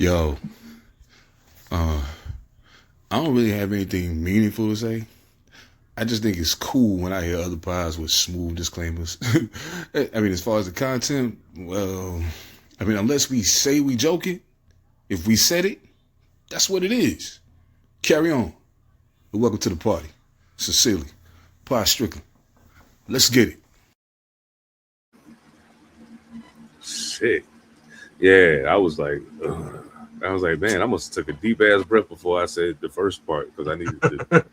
Yo, uh, I don't really have anything meaningful to say. I just think it's cool when I hear other pods with smooth disclaimers. I mean, as far as the content, well, I mean, unless we say we joking, if we said it, that's what it is. Carry on. But welcome to the party. Sincerely, Pod Strickland. Let's get it. Shit. Yeah, I was like, man, I must have took a deep ass breath before I said the first part because I needed to.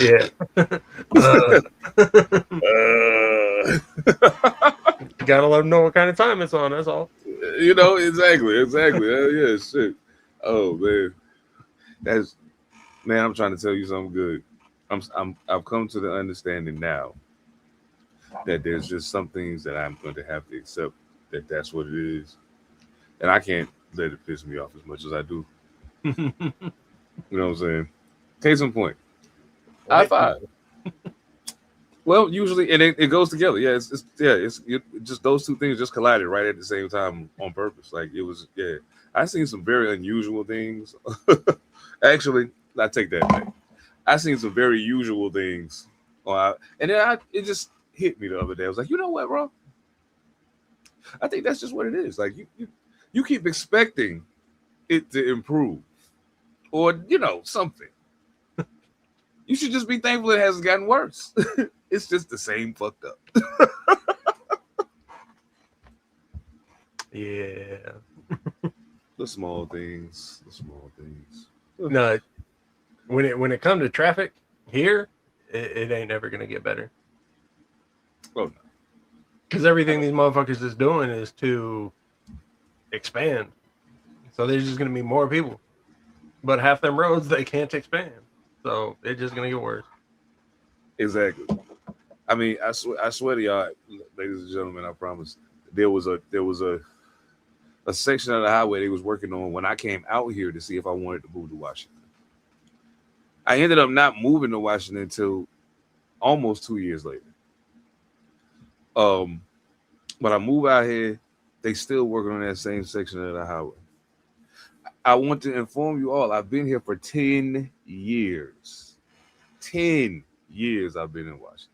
Yeah. Gotta let them know what kind of time it's on. That's all. Exactly. Yeah, shit. Oh man, I'm trying to tell you something good. I've come to the understanding now that there's just some things that I'm going to have to accept that's what it is, and I can't let it piss me off as much as I do. You know what I'm saying? Case in point. High five. Well, usually, and it goes together. Yeah, it's just those two things just collided right at the same time on purpose. Like it was. Yeah, I seen some very unusual things. Actually, I take that back. I seen some very usual things, and then it just hit me the other day. I was like, you know what, bro? I think that's just what it is. Like you keep expecting it to improve, or something. You should just be thankful it hasn't gotten worse. It's just the same fucked up. Yeah. The small things. No, when it comes to traffic here, it ain't never gonna get better. Oh no. Because everything these motherfuckers is doing is to expand. So there's just gonna be more people. But half them roads they can't expand. So it's just gonna get worse. Exactly. I mean, I swear to y'all, ladies and gentlemen, I promise. There was a section of the highway they was working on when I came out here to see if I wanted to move to Washington. I ended up not moving to Washington until almost 2 years later. But I moved out here, they still working on that same section of the highway. I want to inform you all, I've been here for 10 years. 10 years I've been in Washington.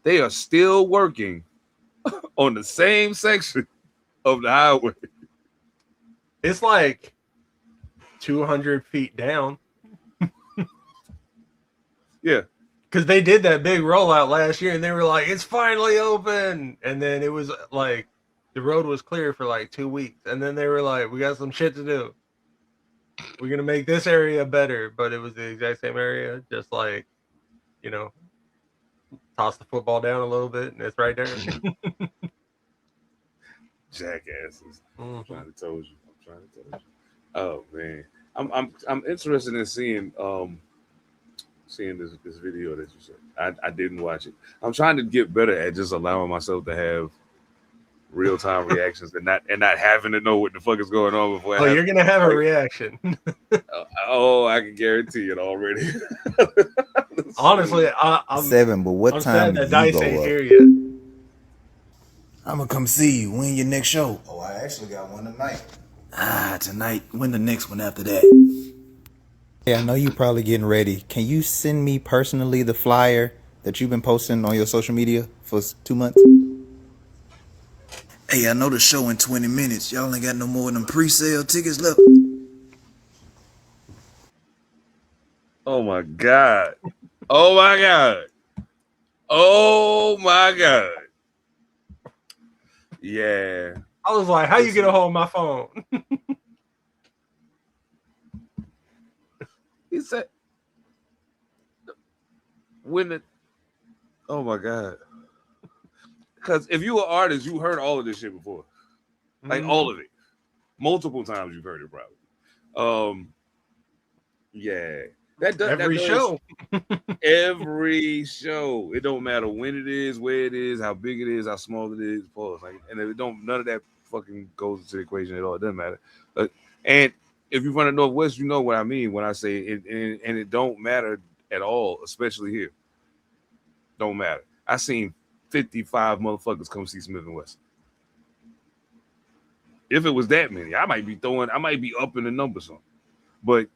They are still working on the same section of the highway. It's like 200 feet down. Yeah. Because they did that big rollout last year and they were like, it's finally open. And then it was like, the road was clear for like 2 weeks. And then they were like, we got some shit to do. We're going to make this area better. But it was the exact same area. Just like, toss the football down a little bit and it's right there. Jackasses. I'm trying to tell you. Oh man. I'm interested in seeing this video that you said. I didn't watch it. I'm trying to get better at just allowing myself to have real-time reactions and not having to know what the fuck is going on before. You're gonna have a reaction. I can guarantee it already. Honestly, I'm Seven, but what I'm time sad do that you Dyce go ain't up? here yet. I'm gonna come see you. When your next show? Oh, I actually got one tonight. Tonight. When the next one after that? Hey, I know you probably getting ready. Can you send me personally the flyer that you've been posting on your social media for 2 months? Hey, I know the show in 20 minutes. Y'all ain't got no more than pre-sale tickets left. Oh my God. Oh my God. Oh my God. Yeah. I was like, how you get a hold of my phone? He said, oh my God. Because if you were an artist, you heard all of this shit before. Like all of it. Multiple times you've heard it probably. Yeah. Every show. Every show. It don't matter when it is, where it is, how big it is, how small it is. Pause. Like, and it don't, none of that fucking goes into the equation at all. It doesn't matter. And if you're from the Northwest, you know what I mean when I say it, and it don't matter at all, especially here. Don't matter. I seen 55 motherfuckers come see Smith & Wesson. If it was that many, I might be upping the number some. But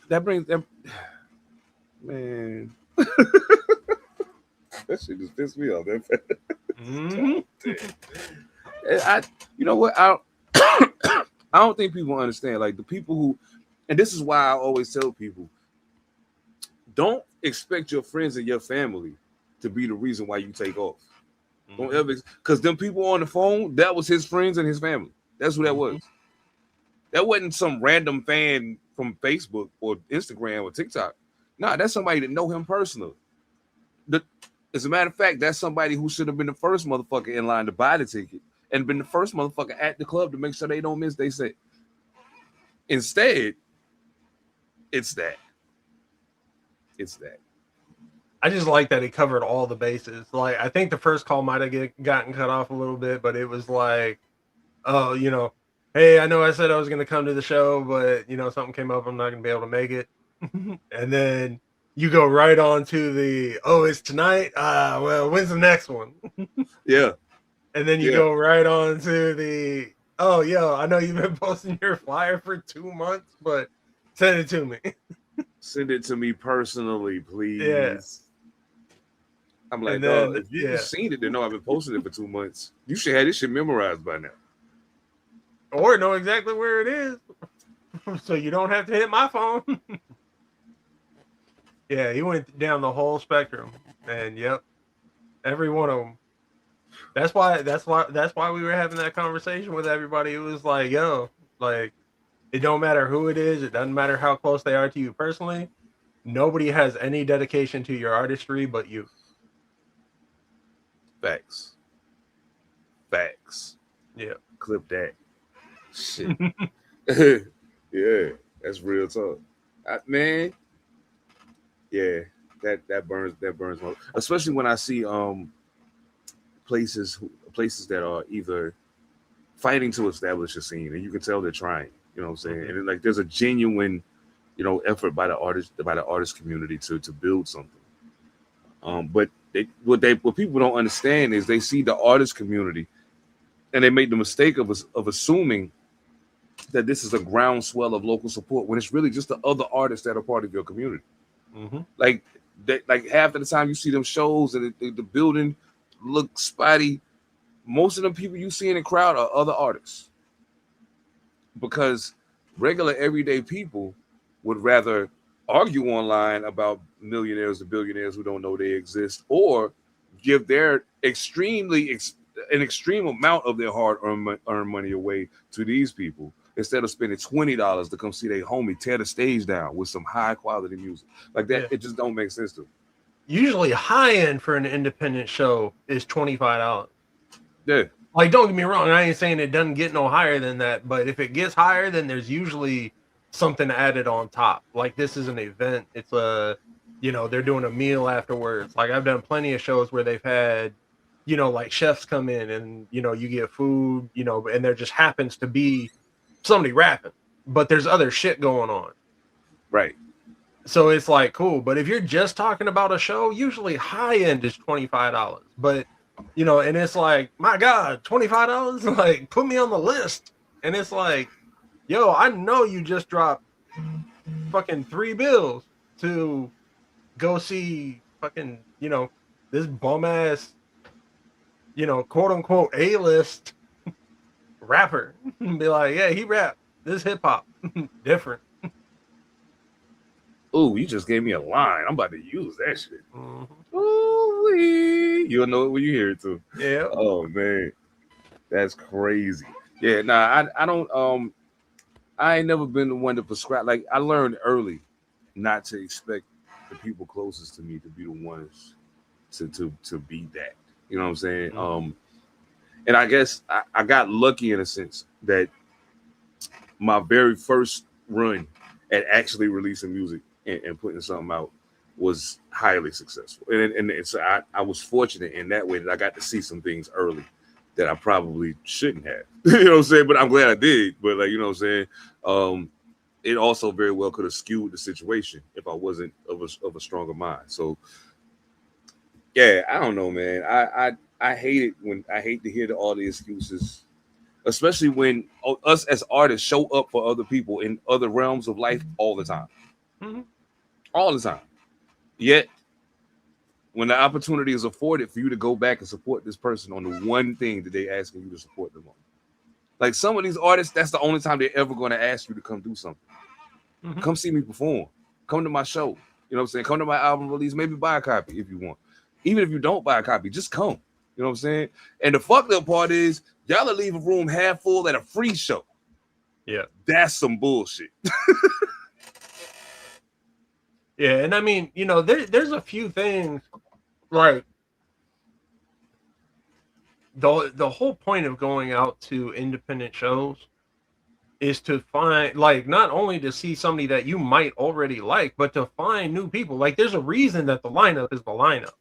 that brings that, man. That shit just pissed me off. You know what? I don't think people understand. Like the people who, and this is why I always tell people, don't expect your friends and your family to be the reason why you take off. Don't ever, because them people on the phone, that was his friends and his family. That's who that was. That wasn't some random fan from Facebook or Instagram or TikTok. Nah, that's somebody that know him personally. As a matter of fact, that's somebody who should have been the first motherfucker in line to buy the ticket and been the first motherfucker at the club to make sure they don't miss their set. Instead, it's that. I just like that it covered all the bases. Like, I think the first call might have gotten cut off a little bit, but it was like, oh, you know, hey, I know I said I was going to come to the show, but, you know, something came up. I'm not going to be able to make it. And then you go right on to the, oh, it's tonight? Well, when's the next one? Yeah. And then you go right on to the, oh, yo, I know you've been posting your flyer for 2 months, but send it to me. Send it to me personally, please. Yeah. I'm like, then, if you've seen it, then know I've been posting it for 2 months. You should have this shit memorized by now. Or know exactly where it is. So you don't have to hit my phone. Yeah, he went down the whole spectrum. And yep, every one of them. That's why we were having that conversation with everybody. It was like, yo, like, it don't matter who it is. It doesn't matter how close they are to you personally. Nobody has any dedication to your artistry but you. Facts. Yeah. Clip that. Shit. Yeah, that's real talk. Man. Yeah, that burns my, especially when I see places that are either fighting to establish a scene, and you can tell they're trying. You know what I'm saying? And like there's a genuine, you know, effort by the artist community to build something. But what people don't understand is they see the artist community, and they make the mistake of assuming that this is a groundswell of local support when it's really just the other artists that are part of your community. Like half of the time you see them shows and the building look spotty. Most of the people you see in the crowd are other artists, because regular everyday people would rather argue online about millionaires and billionaires who don't know they exist, or give their extreme amount of their hard-earned money away to these people instead of spending $20 to come see their homie tear the stage down with some high-quality music. Like that, It just don't make sense to me. Usually high-end for an independent show is $25. Yeah. Like, don't get me wrong, I ain't saying it doesn't get no higher than that, but if it gets higher, then there's usually something added on top. Like, this is an event. It's they're doing a meal afterwards. Like, I've done plenty of shows where they've had, you know, like chefs come in and, you know, you get food, you know, and there just happens to be somebody rapping, but there's other shit going on. Right. So it's like, cool. But if you're just talking about a show, usually high end is $25. But, you know, and it's like, my God, $25? Like, put me on the list. And it's like, yo, I know you just dropped fucking $3 bills to go see fucking, you know, this bum ass, you know, quote unquote A-list rapper. Be like, yeah, he rap. This hip hop. Different. Oh, you just gave me a line. I'm about to use that shit. Ooh-wee. You'll know it when you hear it too. Yeah. Oh man, that's crazy. Yeah, nah, I don't. I ain't never been the one to prescribe. Like, I learned early not to expect the people closest to me to be the ones to be that. You know what I'm saying? And I guess I got lucky in a sense that my very first run at actually releasing music and putting something out was highly successful. And so I was fortunate in that way that I got to see some things early that I probably shouldn't have. You know what I'm saying? But I'm glad I did. But, like, you know what I'm saying? It also very well could have skewed the situation if I wasn't of a stronger mind. So, yeah, I don't know, man. I hate to hear all the excuses, especially when us as artists show up for other people in other realms of life all the time. Mhm. All the time. Yet, when the opportunity is afforded for you to go back and support this person on the one thing that they asking you to support them on. Like some of these artists, that's the only time they're ever going to ask you to come do something. Mhm. Come see me perform. Come to my show. You know what I'm saying? Come to my album release. Maybe buy a copy if you want. Even if you don't buy a copy, just come. You know what I'm saying? And the fucked up part is y'all will leave a room half full at a free show. Yeah. That's some bullshit. Yeah, and I mean, you know, there's a few things like the whole point of going out to independent shows is to find, like, not only to see somebody that you might already like, but to find new people. Like, there's a reason that the lineup is the lineup.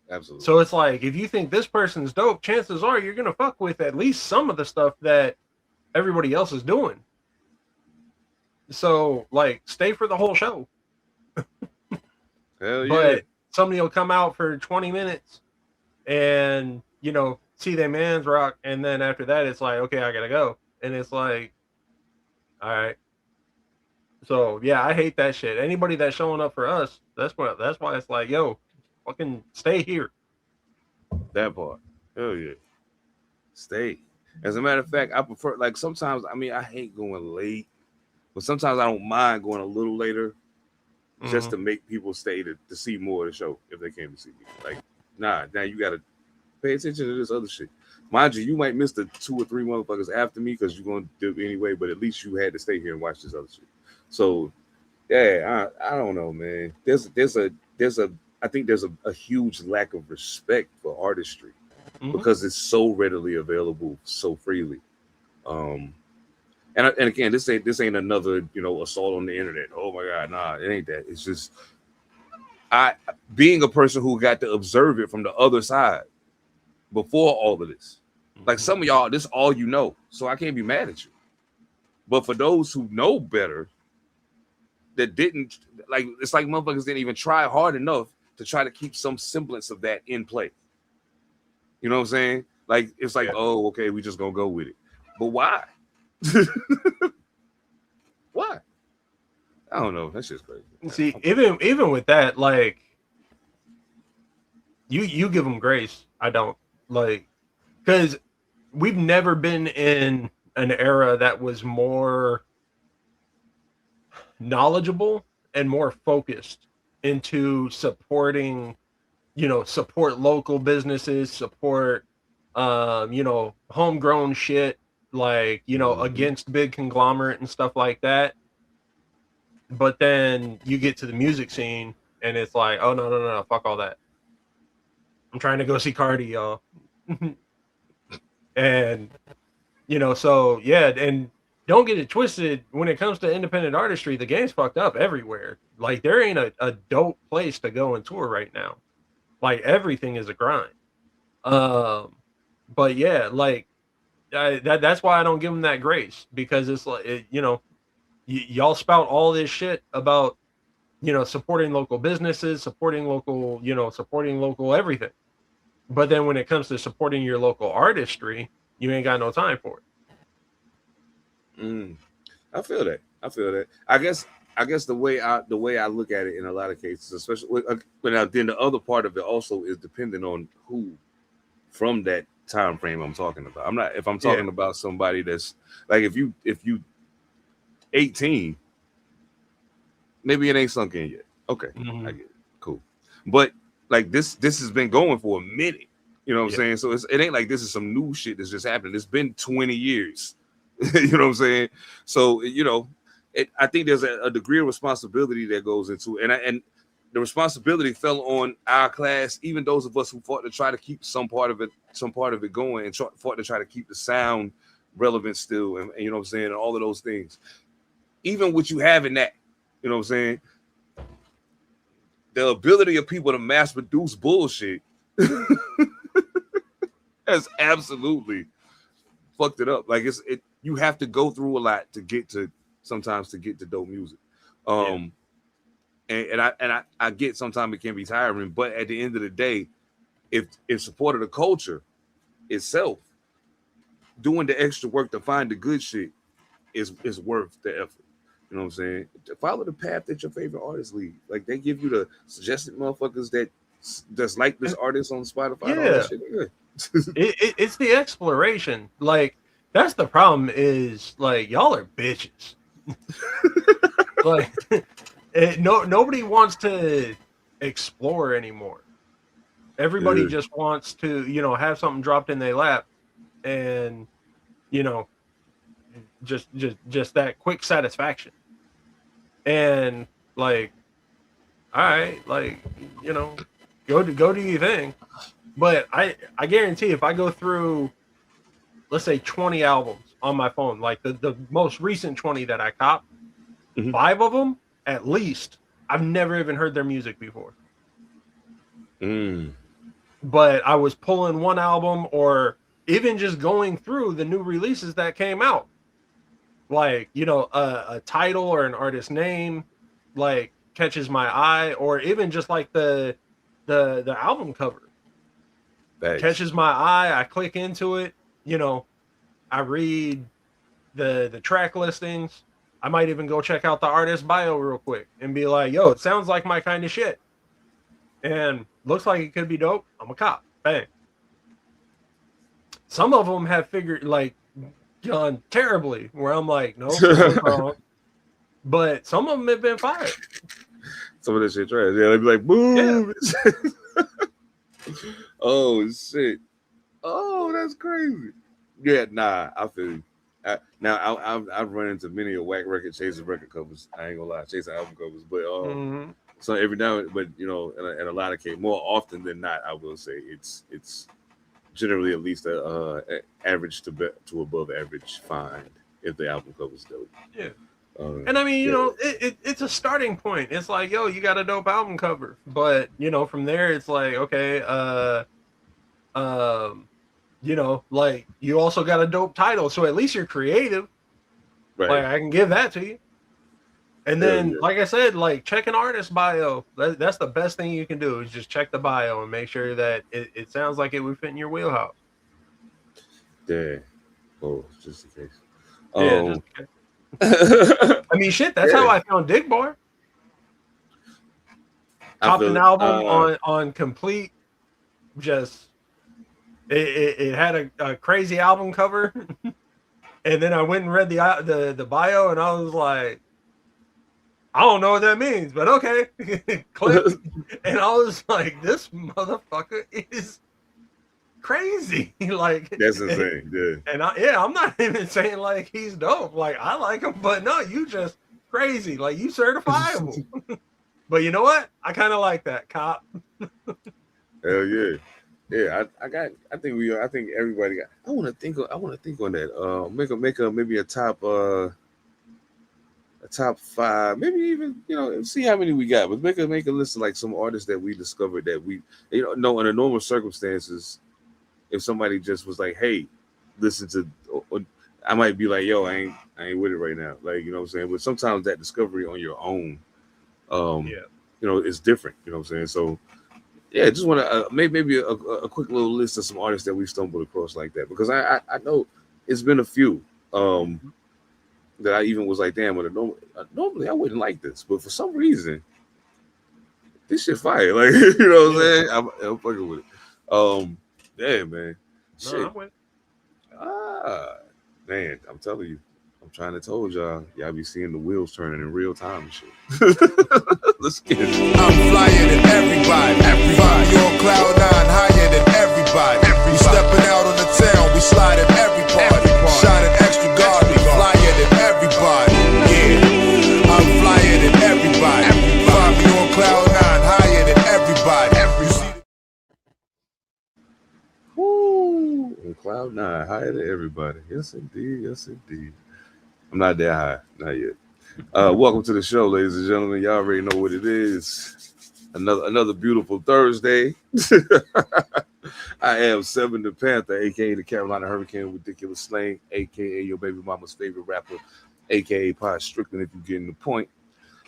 Absolutely. So it's like, if you think this person's dope, chances are you're gonna fuck with at least some of the stuff that everybody else is doing. So, like, stay for the whole show. Hell yeah. But somebody will come out for 20 minutes and, you know, see their man's rock, and then after that it's like, okay, I gotta go. And it's like, all right. So yeah, I hate that shit. Anybody that's showing up for us, that's why it's like, yo, fucking stay here. That part. Hell yeah. Stay. As a matter of fact, I prefer, like, sometimes, I mean, I hate going late, but sometimes I don't mind going a little later just to make people stay to see more of the show if they came to see me. Like, now you got to pay attention to this other shit. Mind you, you might miss the 2 or 3 motherfuckers after me because you're going to do it anyway, but at least you had to stay here and watch this other shit. So, yeah, I don't know, man. I think there's a huge lack of respect for artistry because it's so readily available so freely. And again, this ain't another, you know, assault on the internet. Oh my God, nah, it ain't that. It's just being a person who got to observe it from the other side before all of this. Like, some of y'all, this all you know, so I can't be mad at you. But for those who know better, that didn't, like, it's like motherfuckers didn't even try hard enough to try to keep some semblance of that in play. You know what I'm saying? Like, it's like, oh, okay, we just gonna go with it. But why? Why? I don't know. That's just crazy. See, even with that, like, you give them grace. I don't, like, because we've never been in an era that was more knowledgeable and more focused into supporting, you know, support local businesses, support, you know, homegrown shit, like, you know, against big conglomerate and stuff like that. But then you get to the music scene and it's like, oh, no, fuck all that. I'm trying to go see Cardi, y'all. And, you know, so, yeah, and don't get it twisted. When it comes to independent artistry, the game's fucked up everywhere. Like, there ain't a dope place to go and tour right now. Like, everything is a grind. But, yeah, like, that's why I don't give them that grace, because it's like, you know, y'all spout all this shit about, you know, supporting local businesses, supporting local, you know, supporting local everything. But then when it comes to supporting your local artistry, you ain't got no time for it. I feel that. I guess the way I look at it in a lot of cases, especially when then the other part of it also is dependent on who from that time frame I'm talking about. If I'm talking about somebody that's like, if you 18, maybe it ain't sunk in yet. Okay, I get it. Cool. But like this has been going for a minute. You know what I'm saying? So it ain't like this is some new shit that's just happening. It's been 20 years. You know what I'm saying? So, you know, I think there's a degree of responsibility that goes into it. And the responsibility fell on our class, even those of us who fought to try to keep some part of it going and fought to try to keep the sound relevant still. And you know what I'm saying? And all of those things. Even with you having that, you know what I'm saying? The ability of people to mass produce bullshit has absolutely fucked it up. Like you have to go through a lot to get to dope music. And I get sometimes it can be tiring, but at the end of the day, if support of the culture itself, doing the extra work to find the good shit is worth the effort. You know what I'm saying? Follow the path that your favorite artists lead. Like they give you the suggested motherfuckers that's like this artist on Spotify. And all that shit. It's the exploration. Like that's the problem. Is like y'all are bitches. Like nobody wants to explore anymore. Everybody just wants to, have something dropped in their lap, and just that quick satisfaction. And like, all right, like go do your thing. But I guarantee if I go through, let's say 20 albums on my phone, like the most recent 20 that I copped, 5 of them at least I've never even heard their music before. But I was pulling one album or even just going through the new releases that came out. Like, a title or an artist name like catches my eye, or even just like the album cover. Thanks. Catches my eye. I click into it, I read the track listings. I might even go check out the artist bio real quick and be like, yo, it sounds like my kind of shit. And looks like it could be dope. I'm a cop. Bang. Some of them have gone terribly, where I'm like, no, wrong. But some of them have been fired. Some of that shit trash. Yeah, they'd be like, boom. Yeah. Oh shit. Oh, that's crazy. Yeah, nah, I feel you. I've run into many a whack record chasing record covers. I ain't gonna lie, chasing album covers, but so every now and but in a lot of cases, more often than not, I will say it's generally at least a average to above average find if the album cover's dope. Yeah. And I mean, it's a starting point. It's like, yo, you got a dope album cover, but from there, it's like, okay, like you also got a dope title, so at least you're creative. Right. Like I can give that to you. And then, like I said, like check an artist bio. That's the best thing you can do is just check the bio and make sure that it sounds like it would fit in your wheelhouse. Yeah. Oh, just in case. Yeah. Just in case. I mean, shit. That's how I found Dig Bar. Copped an album on Complete. Just it had a crazy album cover, and then I went and read the bio, and I was like, I don't know what that means, but okay. Click, and I was like, this motherfucker is crazy. Like that's insane. Yeah. And I'm not even saying like he's dope. Like I like him, but no, you just crazy. Like you certifiable. But you know what? I kind of like that, cop. Hell yeah. Yeah, I think everybody got. I want to think on that. Make maybe a top 5, maybe even see how many we got. But make a list of like some artists that we discovered that we under normal circumstances. If somebody just was like, "Hey, listen to," or I might be like, "Yo, I ain't with it right now." Like, you know what I'm saying? But sometimes that discovery on your own, is different. You know what I'm saying? So, yeah, just want to maybe a quick little list of some artists that we stumbled across like that, because I know it's been a few that I even was like, "Damn," normally I wouldn't like this, but for some reason, this shit fire. Like, you know what I'm saying? I'm fucking with it. Yeah, man. Shit. Man, I'm telling you, I'm trying to told y'all be seeing the wheels turning in real time and shit. Let's get it. I'm flyer than everybody. You on cloud 9, higher than everybody. We stepping out on the town, we sliding every party. Shining extra guard, we flyer than everybody. Yeah, I'm flyer than everybody. Me on cloud 9, higher than everybody. Woo! On cloud 9, higher than everybody. Yes, indeed. Yes, indeed. I'm not that high, not yet. Welcome to the show, ladies and gentlemen. Y'all already know what it is. Another beautiful Thursday. I am Seven Da Pantha, aka the Carolina Hurricane with ridiculous slang, aka your baby mama's favorite rapper, aka Pod Strickland. If you're getting the point,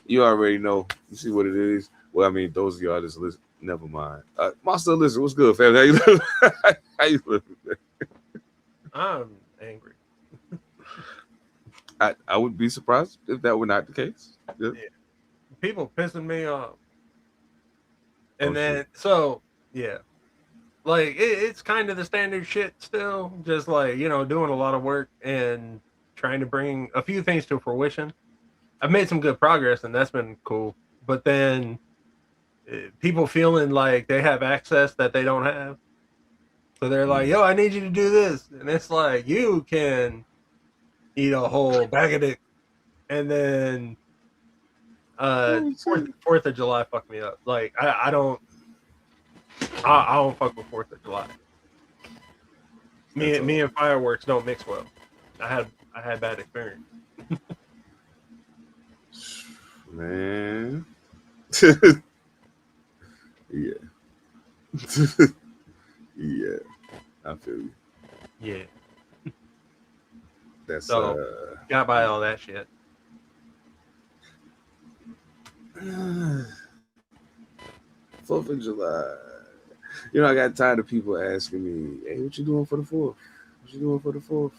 you already know. You see what it is. Well, I mean, those of y'all that's Never mind. Monster, listen, what's good, family? How you living? How you living? I'm angry. I would be surprised if that were not the case. Yeah. People pissing me off. Oh, And then, shit. so, yeah. Like, it's kind of the standard shit still. Just like, you know, doing a lot of work and trying to bring a few things to fruition. I've made some good progress, and that's been cool. But then people feeling like they have access that they don't have. So they're like, yo, I need you to do this. And it's like, you can eat a whole bag of dick. And then Fourth of July fucked me up. Like, I don't fuck with 4th of July. Me and fireworks don't mix well. I had bad experience. Man. Yeah. Yeah. I feel you. Yeah. That's So got by all that shit. 4th of July. You know, I got tired of people asking me, hey, what you doing for the 4th? What you doing for the 4th?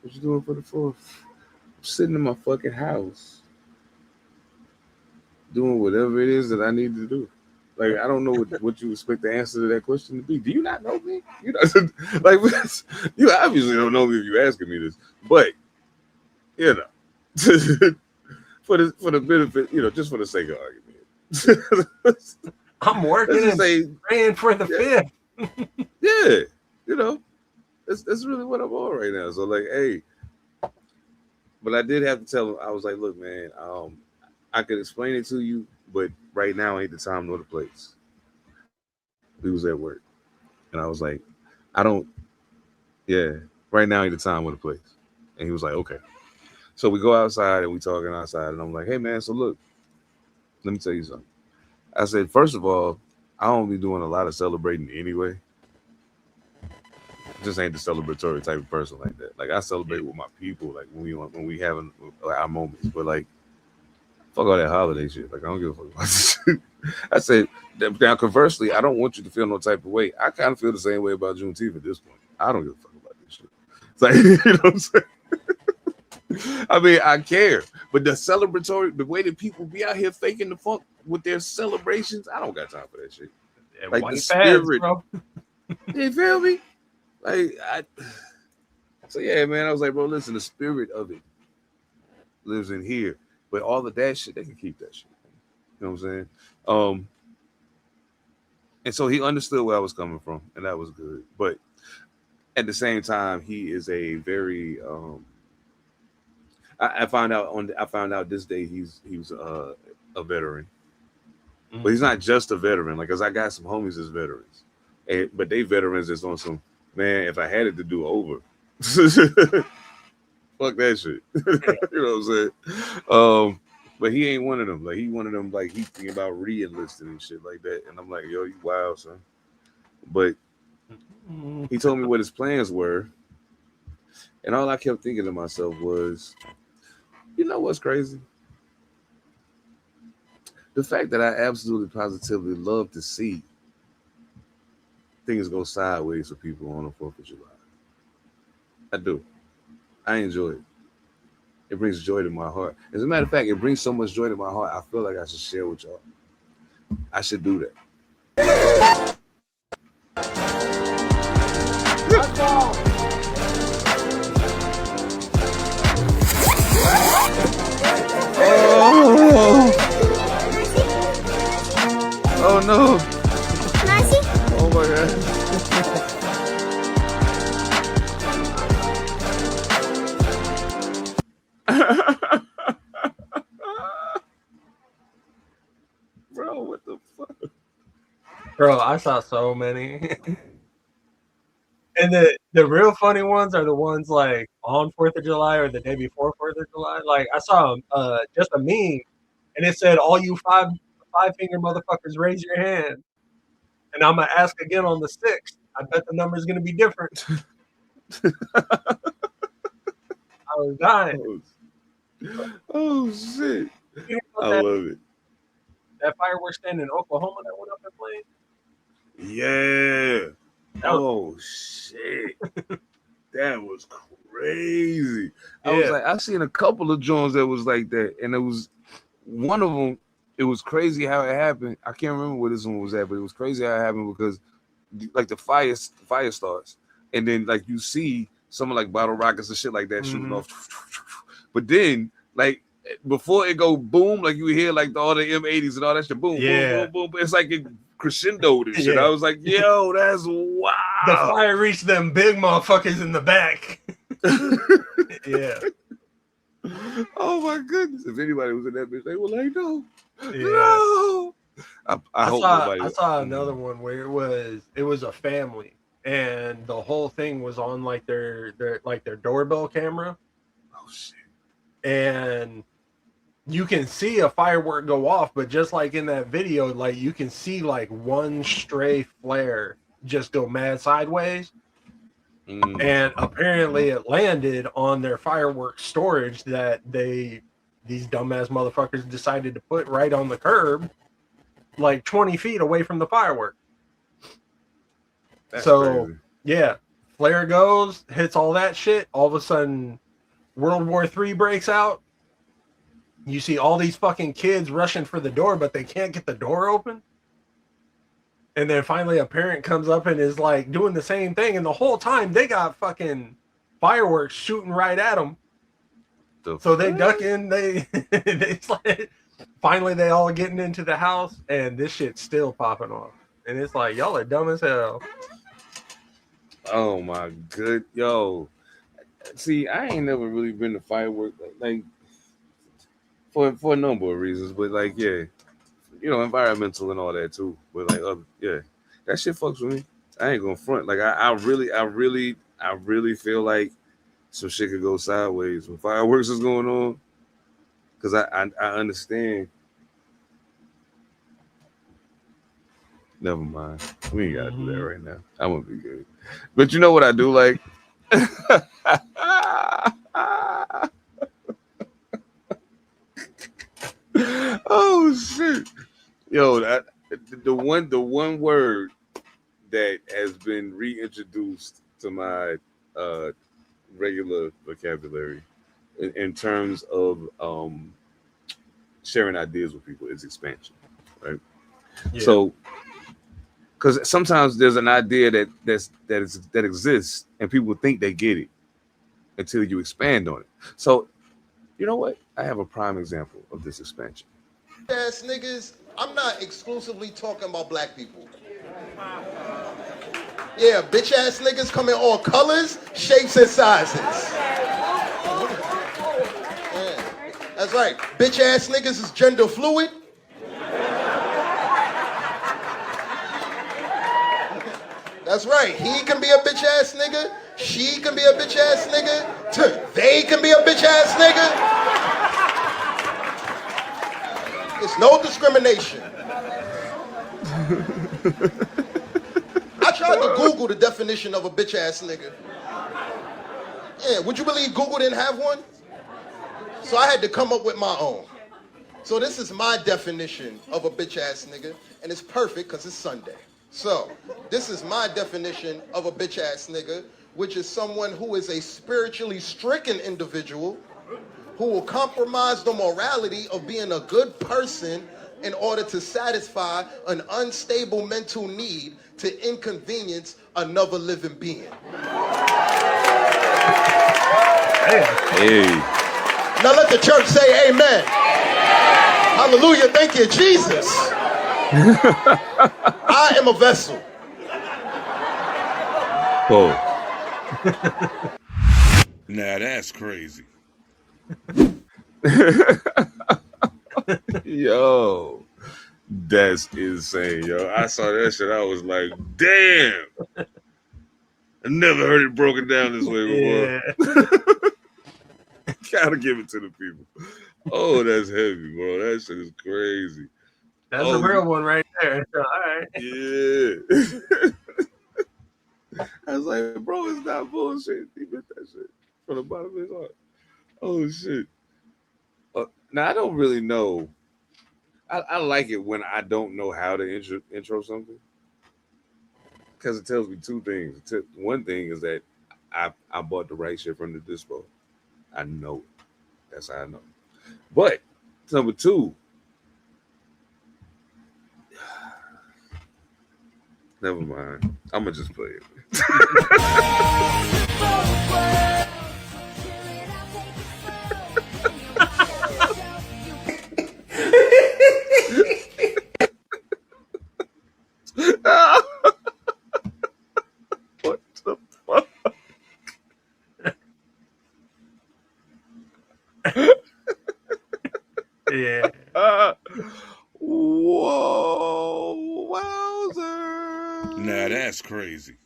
What you doing for the 4th? I'm sitting in my fucking house doing whatever it is that I need to do. Like, I don't know what you expect the answer to that question to be. Do you not know me? You know, like, you obviously don't know me if you're asking me this. But, you know, for the benefit, you know, just for the sake of argument. I'm working and praying for the 5th. Yeah, you know, that's really what I'm on right now. So, like, hey, but I did have to tell him, I was like, look, man, I could explain it to you, but right now ain't the time nor the place. We was at work. And I was like, right now ain't the time or the place. And he was like, okay. So we go outside and we talking outside, and I'm like, hey, man, so look, let me tell you something. I said, first of all, I don't be doing a lot of celebrating anyway. Just ain't the celebratory type of person like that. Like, I celebrate with my people, like when we having like, our moments. But like, fuck all that holiday shit. Like, I don't give a fuck about this shit. I said, now conversely, I don't want you to feel no type of way. I kind of feel the same way about Juneteenth at this point. I don't give a fuck about this shit. It's like, you know what I'm saying? I mean, I care, but the way that people be out here faking the funk with their celebrations, I don't got time for that shit. Like, the spirit, bro. You feel me? Like, so yeah, man. I was like, bro, listen, the spirit of it lives in here, but all of that shit, they can keep that shit. You know what I'm saying? And so he understood where I was coming from, and that was good. But at the same time, he is a very I found out this day he was a veteran, but he's not just a veteran. Like, cause I got some homies as veterans, but they veterans that's on some, man, if I had it to do over, fuck that shit. You know what I'm saying? But he ain't one of them. Like, he one of them. Like, he thinking about re-enlisting and shit like that. And I'm like, yo, you wild, son. But he told me what his plans were, and all I kept thinking to myself was, you know what's crazy? The fact that I absolutely positively love to see things go sideways for people on the 4th of July. I do. I enjoy it. It brings joy to my heart. As a matter of fact, it brings so much joy to my heart, I feel like I should share with y'all. I should do that. Let's go. Oh no! Oh my god! Bro, what the fuck? Bro, I saw so many. And the real funny ones are the ones like on 4th of July or the day before 4th of July. Like, I saw just a meme, and it said, "All you five finger motherfuckers, raise your hand." And I'm gonna ask again on the 6th. I bet the number's gonna be different. I was dying. Oh shit! I love it. That fireworks stand in Oklahoma that went up in flames. Yeah. That was- Oh shit. That was crazy. I Yeah. was like, I've seen a couple of joints that was like that, and it was one of them. It was crazy how it happened. I can't remember where this one was at, but it was crazy how it happened because, like, the fire starts, and then like you see some like bottle rockets and shit like that shooting off, but then like before it go boom, like you hear like all the M80s and all that shit, boom, Yeah. boom, boom, boom. It's like it crescendoed and shit. Yeah. I was like, yo, that's wild. The fire reached them big motherfuckers in the back. Yeah. Oh my goodness! If anybody was in that bitch, they were like, "No, Yeah. no." I hope nobody. I saw another one where it was a family, and the whole thing was on like their doorbell camera, Oh shit! and you can see a firework go off, but just like in that video, like you can see like one stray flare just go mad sideways. And apparently it landed on their fireworks storage that these dumbass motherfuckers decided to put right on the curb, like 20 feet away from the firework. That's So crazy. yeah, flare goes, hits all that shit. All of a sudden, World War III breaks out. You see all these fucking kids rushing for the door, but they can't get the door open. And then finally a parent comes up and is like doing the same thing. And the whole time they got fucking fireworks shooting right at them. So they duck in, it's like, finally they all getting into the house and this shit's still popping off. And it's like, y'all are dumb as hell. Oh my good, yo. See, I ain't never really been to fireworks like for a number of reasons, but like yeah. You know, environmental and all that too. But like, yeah, that shit fucks with me. I ain't gonna front. Like, I really feel like some shit could go sideways when fireworks is going on. Cause I understand. Never mind. We ain't gotta do that right now. I'm gonna be good. But you know what I do like? Oh shit. Yo, the one word that has been reintroduced to my regular vocabulary in terms of sharing ideas with people is expansion, right? Yeah. So, because sometimes there's an idea that exists and people think they get it until you expand on it. So, you know what? I have a prime example of this expansion. Ass niggas, I'm not exclusively talking about black people. Yeah, bitch ass niggas come in all colors, shapes, and sizes. Yeah, that's right. Bitch ass niggas is gender fluid. That's right. He can be a bitch ass nigga. She can be a bitch ass nigga. They can be a bitch ass nigga. It's no discrimination. I tried to Google the definition of a bitch ass nigga. Yeah, would you believe Google didn't have one? So I had to come up with my own. So this is my definition of a bitch ass nigga, and it's perfect because it's Sunday. So this is my definition of a bitch ass nigga, which is someone who is a spiritually stricken individual who will compromise the morality of being a good person in order to satisfy an unstable mental need to inconvenience another living being. Hey. Now let the church say amen. Hallelujah. Thank you, Jesus. I am a vessel. Oh. Now that's crazy. Yo, that's insane, yo. I saw that shit. I was like, damn. I never heard it broken down this way before. Yeah. Gotta give it to the people. Oh, that's heavy, bro. That shit is crazy. That's a real one right there. So, all right. Yeah. I was like, bro, it's not bullshit. He meant that shit from the bottom of his heart. Oh, shit. Now, I don't really know. I like it when I don't know how to intro something. because it tells me two things. One thing is that I bought the right shit from the dispo. I know it. That's how I know. But number two, never mind. I'm gonna just play it. What the fuck? Yeah. Whoa, wowzer. Now that's crazy.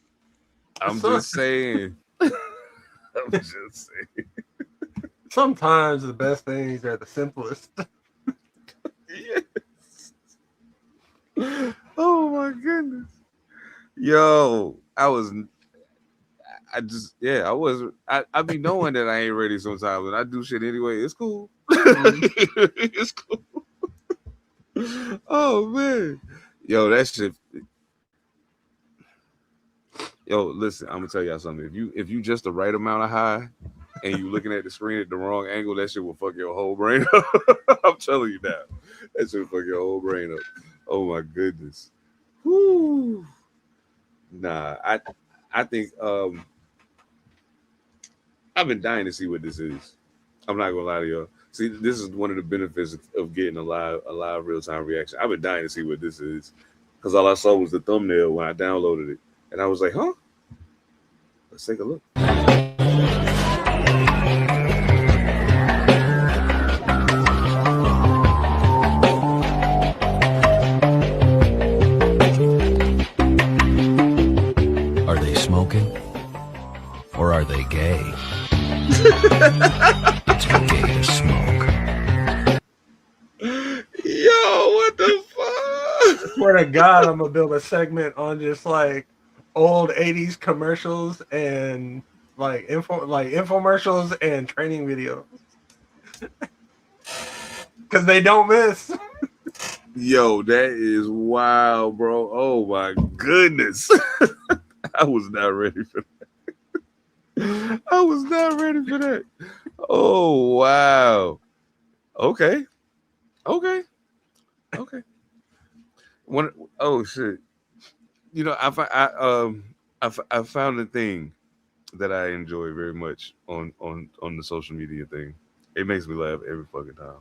I'm just saying. I'm just saying. Sometimes the best things are the simplest. Yes. Oh my goodness. Yo, I be knowing that I ain't ready sometimes, and I do shit anyway. It's cool. It's cool. Oh man. Yo, that shit. Yo, listen, I'm gonna tell y'all something. If you just the right amount of high and you looking at the screen at the wrong angle, that shit will fuck your whole brain up. I'm telling you now. That shit will fuck your whole brain up. Oh my goodness. Whoo. Nah, I think I've been dying to see what this is. I'm not gonna lie to y'all. See, this is one of the benefits of getting a live real-time reaction. I've been dying to see what this is. Because all I saw was the thumbnail when I downloaded it. And I was like, huh? Let's take a look. Are they smoking? Or are they gay? It's okay to smoke. Yo, what the fuck? Swear to God, I'm gonna build a segment on just like old 80s commercials and like infomercials and training videos. Cause they don't miss. Yo, that is wild, bro. Oh my goodness. I was not ready for that. I was not ready for that. Oh wow. Okay. Oh shit. You know, I found a thing that I enjoy very much on the social media thing. It makes me laugh every fucking time.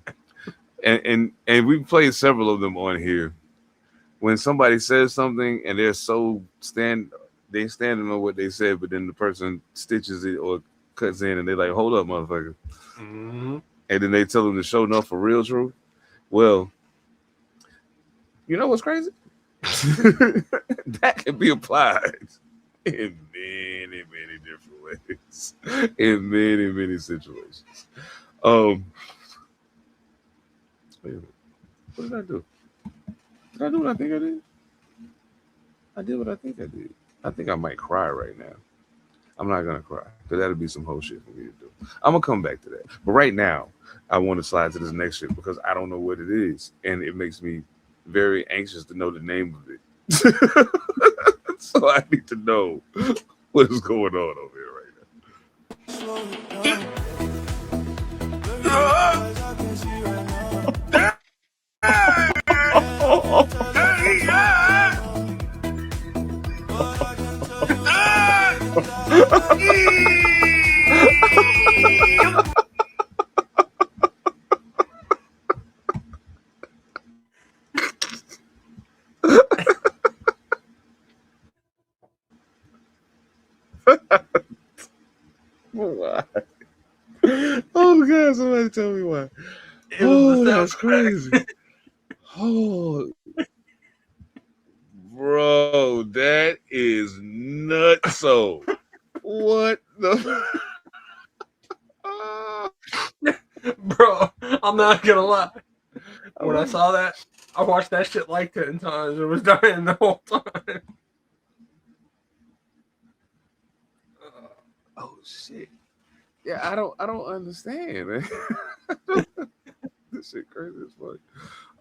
And we've played several of them on here. When somebody says something and they're so standing on what they said, but then the person stitches it or cuts in and they're like, hold up, motherfucker. Mm-hmm. And then they tell them to show enough for real truth. Well, you know what's crazy? That can be applied in many, many different ways, in many, many situations. Wait a minute. What did I do? Did I do what I think I did? I did what I think I did. I think I might cry right now. I'm not gonna cry because that'll be some whole shit for me to do. I'm gonna come back to that. But right now, I want to slide to this next shit because I don't know what it is, and it makes me very anxious to know the name of it. So I need to know what is going on over here right Why? Oh God, somebody tell me why. Oh, that's crazy. Oh, bro, that is nuts. So, what the? Bro, I'm not gonna lie. When I saw that, I watched that shit like 10 times. It was dying the whole time. Oh shit. Yeah, I don't understand, man. This shit crazy as fuck.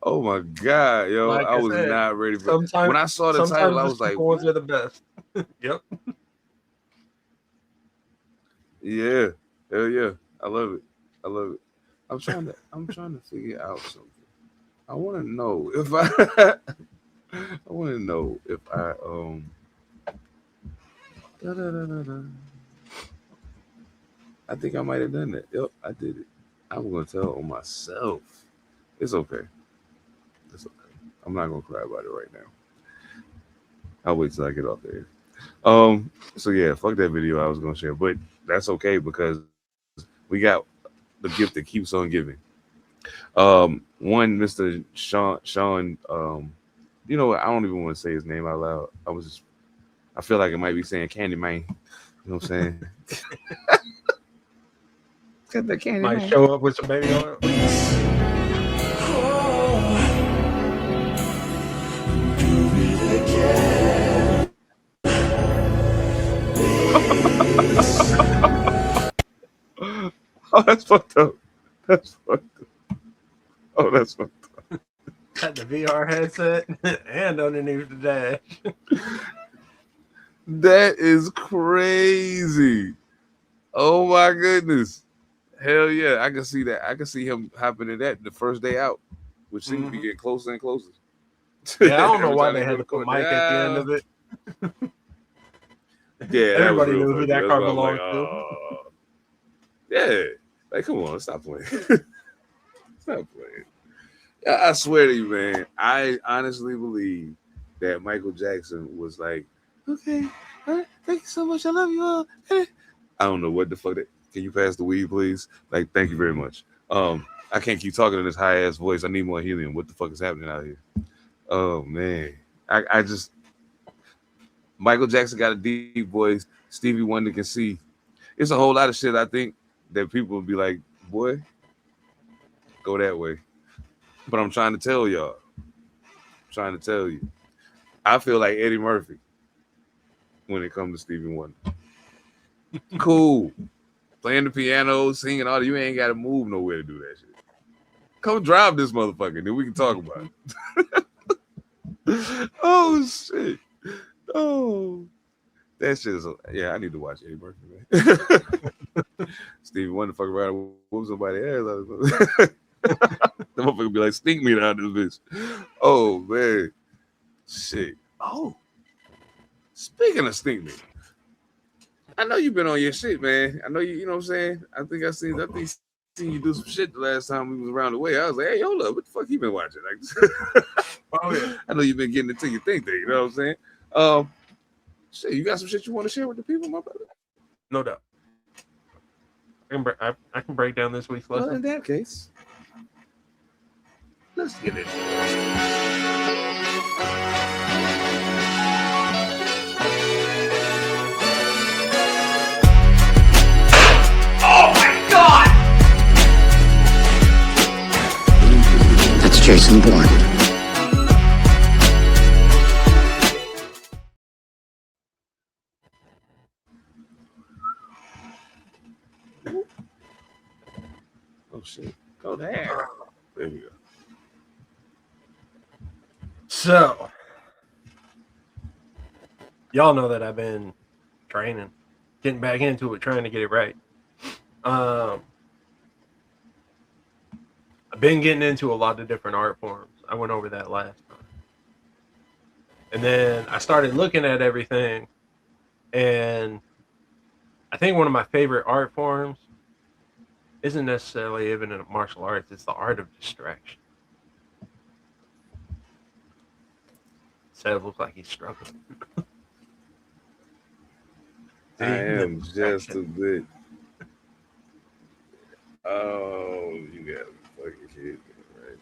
Oh my God, yo. Like I was said, not ready for it. When I saw the title, I was like, ones are the best. Yep. Yeah. Hell yeah. I love it. I love it. I'm trying to figure out something. I want to know if da-da-da-da-da. I think I might have done that. Yep, I did it. I'm gonna tell on myself. It's okay. It's okay. I'm not gonna cry about it right now. I'll wait till I get off there. So yeah, fuck that video I was gonna share, but that's okay because we got the gift that keeps on giving. One, Mr. Sean, you know what? I don't even want to say his name out loud. I feel like it might be saying Candy Man. You know what I'm saying? Got the Candy Might Man. show up with some baby oil. Oh, that's fucked up. That's fucked up. Oh, that's fucked up. Got the VR headset and underneath the dash. That is crazy. Oh my goodness. Hell yeah. I can see that. I can see him hopping in that the first day out, which seems to be getting closer and closer. Yeah, I don't know Every why time they had go to put court, Mike at the end of it. Yeah, Everybody that was real knew who funny. that That's car why I'm belonged like, to. oh. Yeah. Like, come on, stop playing. Stop playing. I swear to you, man, I honestly believe that Michael Jackson was like, okay, all right, thank you so much. I love you all. I don't know what the fuck that. Can you pass the weed, please? Like, thank you very much. I can't keep talking in this high ass voice. I need more helium. What the fuck is happening out here? Oh man. I just Michael Jackson got a deep voice. Stevie Wonder can see. It's a whole lot of shit I think that people would be like, boy, go that way. But I'm trying to tell y'all. Trying to tell you. I feel like Eddie Murphy when it comes to Stevie Wonder. Cool. Playing the piano, singing all that. You ain't got to move nowhere to do that shit. Come drive this motherfucker, then we can talk about it. Oh, shit. Oh. That shit is, yeah, I need to watch Eddie Murphy, man. Stevie Wonder fuck around and whoop somebody ass. The motherfucker be like, sneak me down this bitch. Oh, man. Shit. Oh. Speaking of sneak me, I know you've been on your shit, man. I know you know what I'm saying? I think seen you do some shit the last time we was around the way. I was like, hey, hold up, what the fuck you been watching? Like, Oh, yeah. I know you've been getting into your thing there, you know what I'm saying? Shit, you got some shit you want to share with the people, my brother? No doubt. I can break down this week's Well, in lesson. that case, let's get it. That's Jason Bourne. Oh shit. Go there. There we go. So, y'all know that I've been training, getting back into it, trying to get it right. I've been getting into a lot of different art forms. I went over that last time. And then I started looking at everything, and I think one of my favorite art forms isn't necessarily even in martial arts, it's the art of distraction. Seb looks like he's struggling. I am just a bit. Oh, you got a fucking kid, right?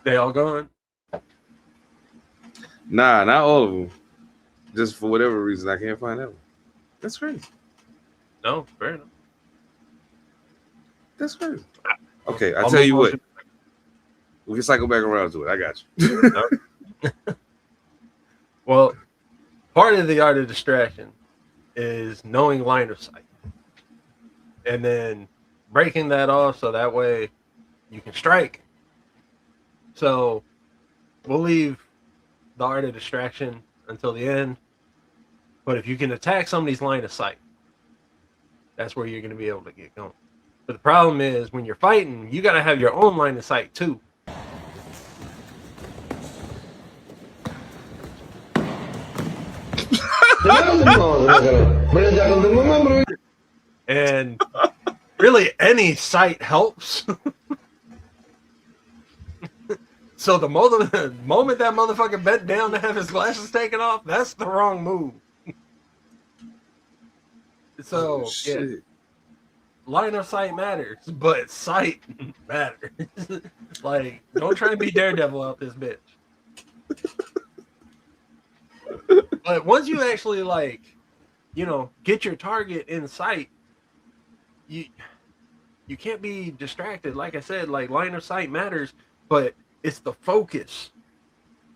They all gone? Nah, not all of them. Just for whatever reason, I can't find that one. That's crazy. No, fair enough. That's crazy. Okay, I'll I'll tell you move what. We can cycle back around to it. I got you. Well, part of the art of distraction is knowing line of sight. And then breaking that off so that way you can strike. So we'll leave the art of distraction until the end. But if you can attack somebody's line of sight, that's where you're going to be able to get going. But the problem is when you're fighting, you got to have your own line of sight too. And really, any sight helps. So the moment that motherfucker bent down to have his glasses taken off, that's the wrong move. So, yeah, line of sight matters, but sight matters. Like, don't try and be Daredevil out this bitch. But once you actually, like, you know, get your target in sight, you can't be distracted. Like I said, like, line of sight matters, but it's the focus.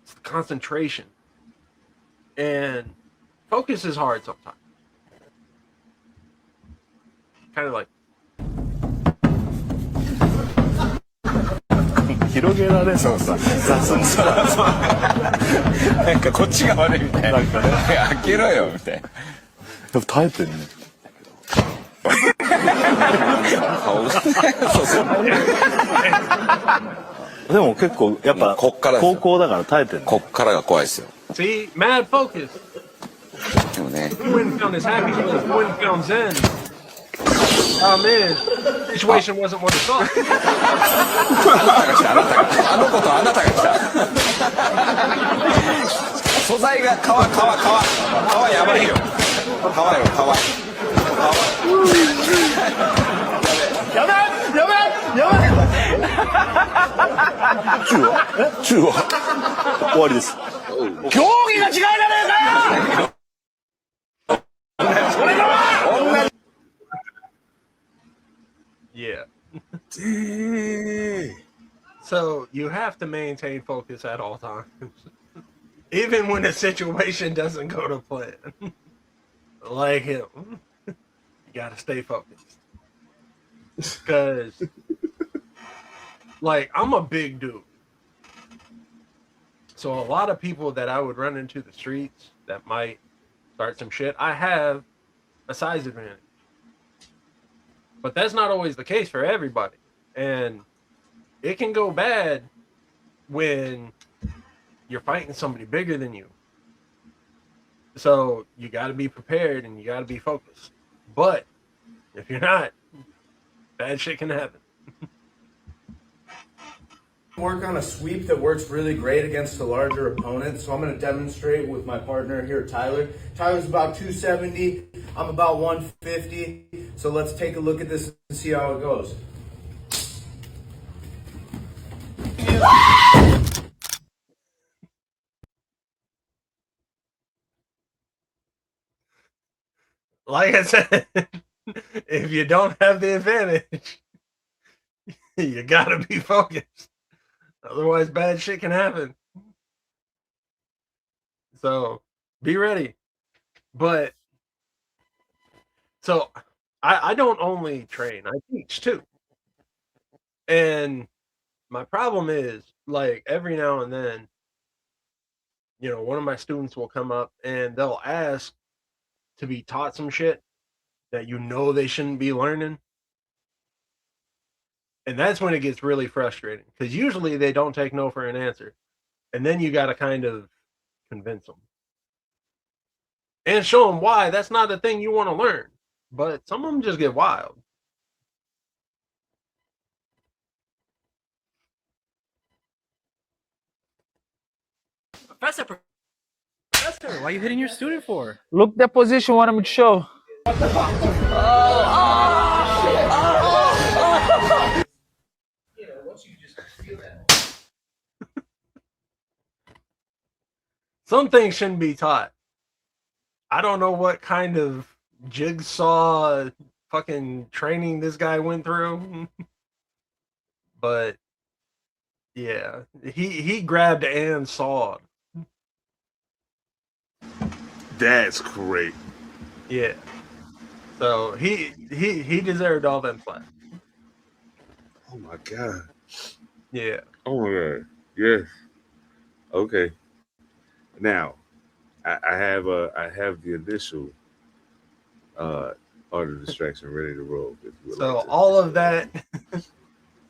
It's the concentration. And focus is hard sometimes. Kind of like 広げられそうさ。そうなんかこっちが悪いみたいな。開けろよみたいな。でも耐えてるね。でも結構やっぱ高校だから耐えてる。こっからが怖いですよ。See, mad focus. でもね。Wouldn't count as happy feelings. Wouldn't count Zen. Oh man, situation wasn't what it thought. あの子とあなたが来た。素材が皮やばいよ。皮。やばい。中は終わりです。競技が違いじゃねえかよ。Yeah. So you have to maintain focus at all times, even when the situation doesn't go to plan. Like him, you gotta stay focused. Because, like, I'm a big dude. So a lot of people that I would run into the streets that might start some shit, I have a size advantage. But that's not always the case for everybody. And it can go bad when you're fighting somebody bigger than you. So you got to be prepared and you got to be focused. But if you're not, bad shit can happen. Work on a sweep that works really great against a larger opponent. So I'm going to demonstrate with my partner here, Tyler. Tyler's about 270. I'm about 150. So let's take a look at this and see how it goes. Like I said, if you don't have the advantage, you got to be focused. Otherwise, bad shit can happen. So be ready. But so I don't only train, I teach too. And my problem is, like, every now and then, you know, one of my students will come up and they'll ask to be taught some shit that you know they shouldn't be learning. And that's when it gets really frustrating, because usually they don't take no for an answer. And then you got to kind of convince them and show them why that's not a thing you want to learn. But some of them just get wild. Professor, why are you hitting your student for? Look that position you want him to show. Some things shouldn't be taught. I don't know what kind of jigsaw fucking training this guy went through. But yeah, he grabbed and sawed. That's great. Yeah. So he deserved all them slaps. Oh my god. Yeah. Oh my god. Yes. Okay. Now, I have the initial art of distraction ready to roll. So all of that,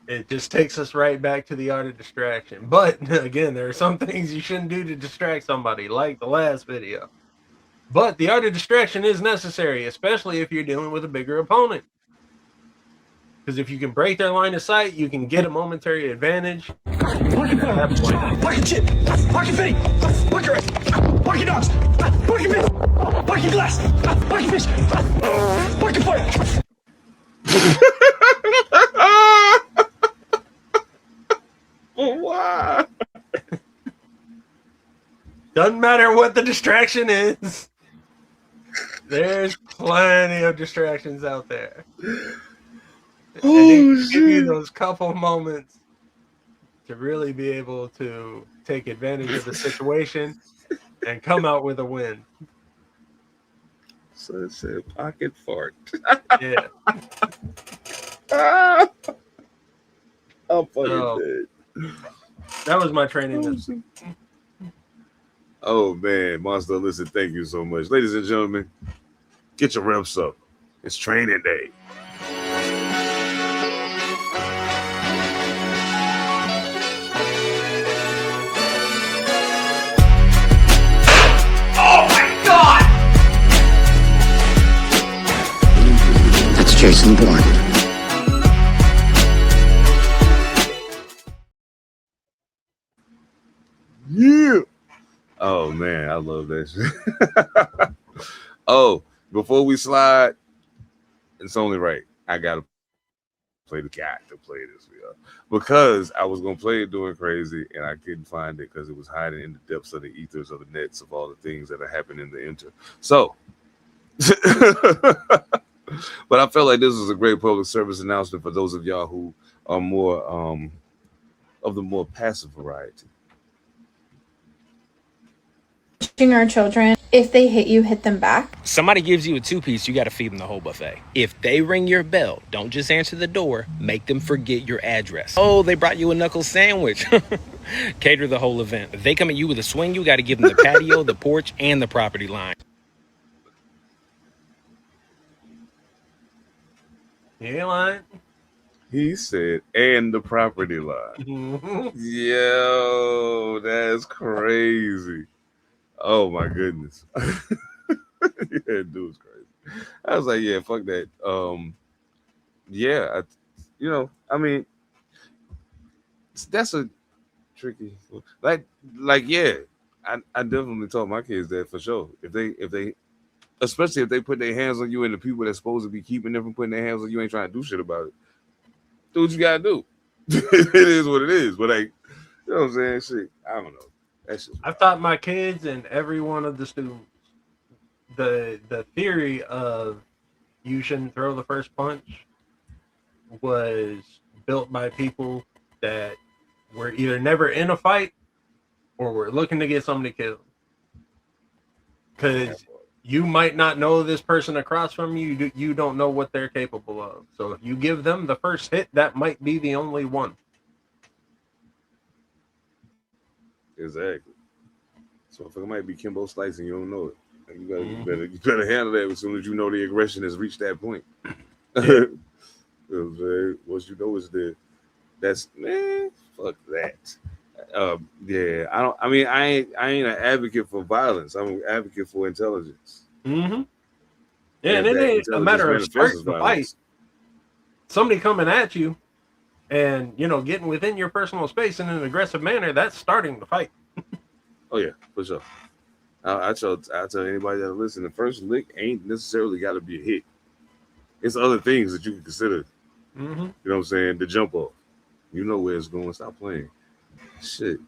it just takes us right back to the art of distraction. But again, there are some things you shouldn't do to distract somebody, like the last video. But the art of distraction is necessary, especially if you're dealing with a bigger opponent. Because if you can break their line of sight, you can get a momentary advantage. Park your phone. Park your chip. Park your penny. Park your rice. Park your dogs. Park your fish. Park your glass. Park your fish. Park your fire. Wow. Doesn't matter what the distraction is. There's plenty of distractions out there. And it give you those couple moments to really be able to take advantage of the situation and come out with a win. So it said pocket fart. Yeah. I'm fucking dead. That was my training. Oh man, Monster Elicit, thank you so much. Ladies and gentlemen, get your reps up. It's training day. Oh my God! That's Jason Bourne. Yeah. Oh man, I love that shit. Oh, before we slide, it's only right. I gotta play this video because I was gonna play it doing crazy and I couldn't find it because it was hiding in the depths of the ethers of the nets of all the things that are happening in the inter. So, but I felt like this was a great public service announcement for those of y'all who are more of the more passive variety. Teaching our children, if they hit you, hit them back. Somebody gives you a 2-piece, you got to feed them the whole buffet. If they ring your bell, don't just answer the door. Make them forget your address. Oh, they brought you a knuckle sandwich. Cater the whole event. If they come at you with a swing, you got to give them the patio, the porch, and the property line. You ain't lying. He said, and the property line. Yo, that's crazy. Oh my goodness. Yeah, dude was crazy. I was like, yeah, fuck that. Yeah, I mean, that's a tricky, like, yeah, I definitely taught my kids that for sure. If they, especially if they put their hands on you and the people that's supposed to be keeping them from putting their hands on you ain't trying to do shit about it. Do what you gotta do. It is what it is. But like, you know what I'm saying? Shit, I don't know. That's just I've taught my kids and every one of the students the theory of you shouldn't throw the first punch was built by people that were either never in a fight or were looking to get somebody killed. Because you might not know this person across from you. You don't know what they're capable of. So if you give them the first hit, that might be the only one. exactly. So if it might be Kimbo Slice and you don't know it. Like you better handle that as soon as you know the aggression has reached that point. Yeah. Once you know it's there, that's fuck that. Yeah, I ain't an advocate for violence. I'm an advocate for intelligence. Mm-hmm. Yeah, and it ain't a matter of starting the fight. Somebody coming at you and getting within your personal space in an aggressive manner, that's starting the fight. Oh yeah, for sure. I tell anybody that listen, the first lick ain't necessarily got to be a hit. It's other things that you can consider. Mm-hmm. You know what I'm saying? The jump off. You know where it's going. Stop playing. Shit.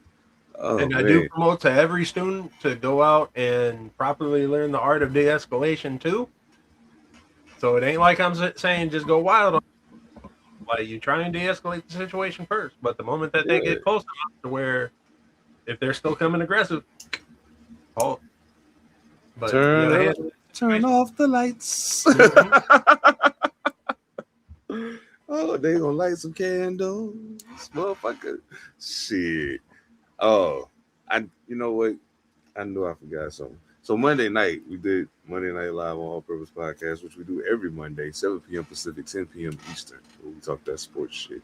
Oh, and I man. do promote to every student to go out and properly learn the art of de-escalation too. So it ain't like I'm saying just go wild. Like you try and de-escalate the situation first, but the moment that they get close enough to where if they're still coming aggressive, halt. But turn off the lights. Oh, they gonna light some candles, motherfucker. Shit. Oh, you know what? I knew I forgot something. So Monday night, we did Monday Night Live on All Purpose Podcast, which we do every Monday, 7 p.m. Pacific, 10 p.m. Eastern, where we talk that sports shit.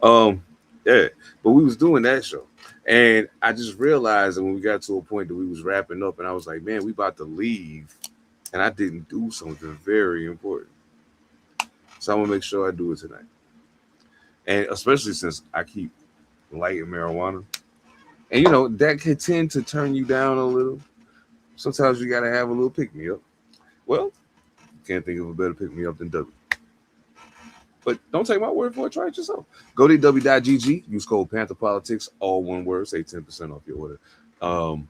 Yeah, but we was doing that show. And I just realized that when we got to a point that we was wrapping up, and I was like, man, we about to leave, and I didn't do something very important. So I'm gonna make sure I do it tonight. And especially since I keep lighting marijuana. And you know, that can tend to turn you down a little. Sometimes you gotta have a little pick-me-up. Well, can't think of a better pick-me-up than W. But don't take my word for it, try it yourself. Go to w.gg, use code Pantha Politix, all one word, save 10% off your order.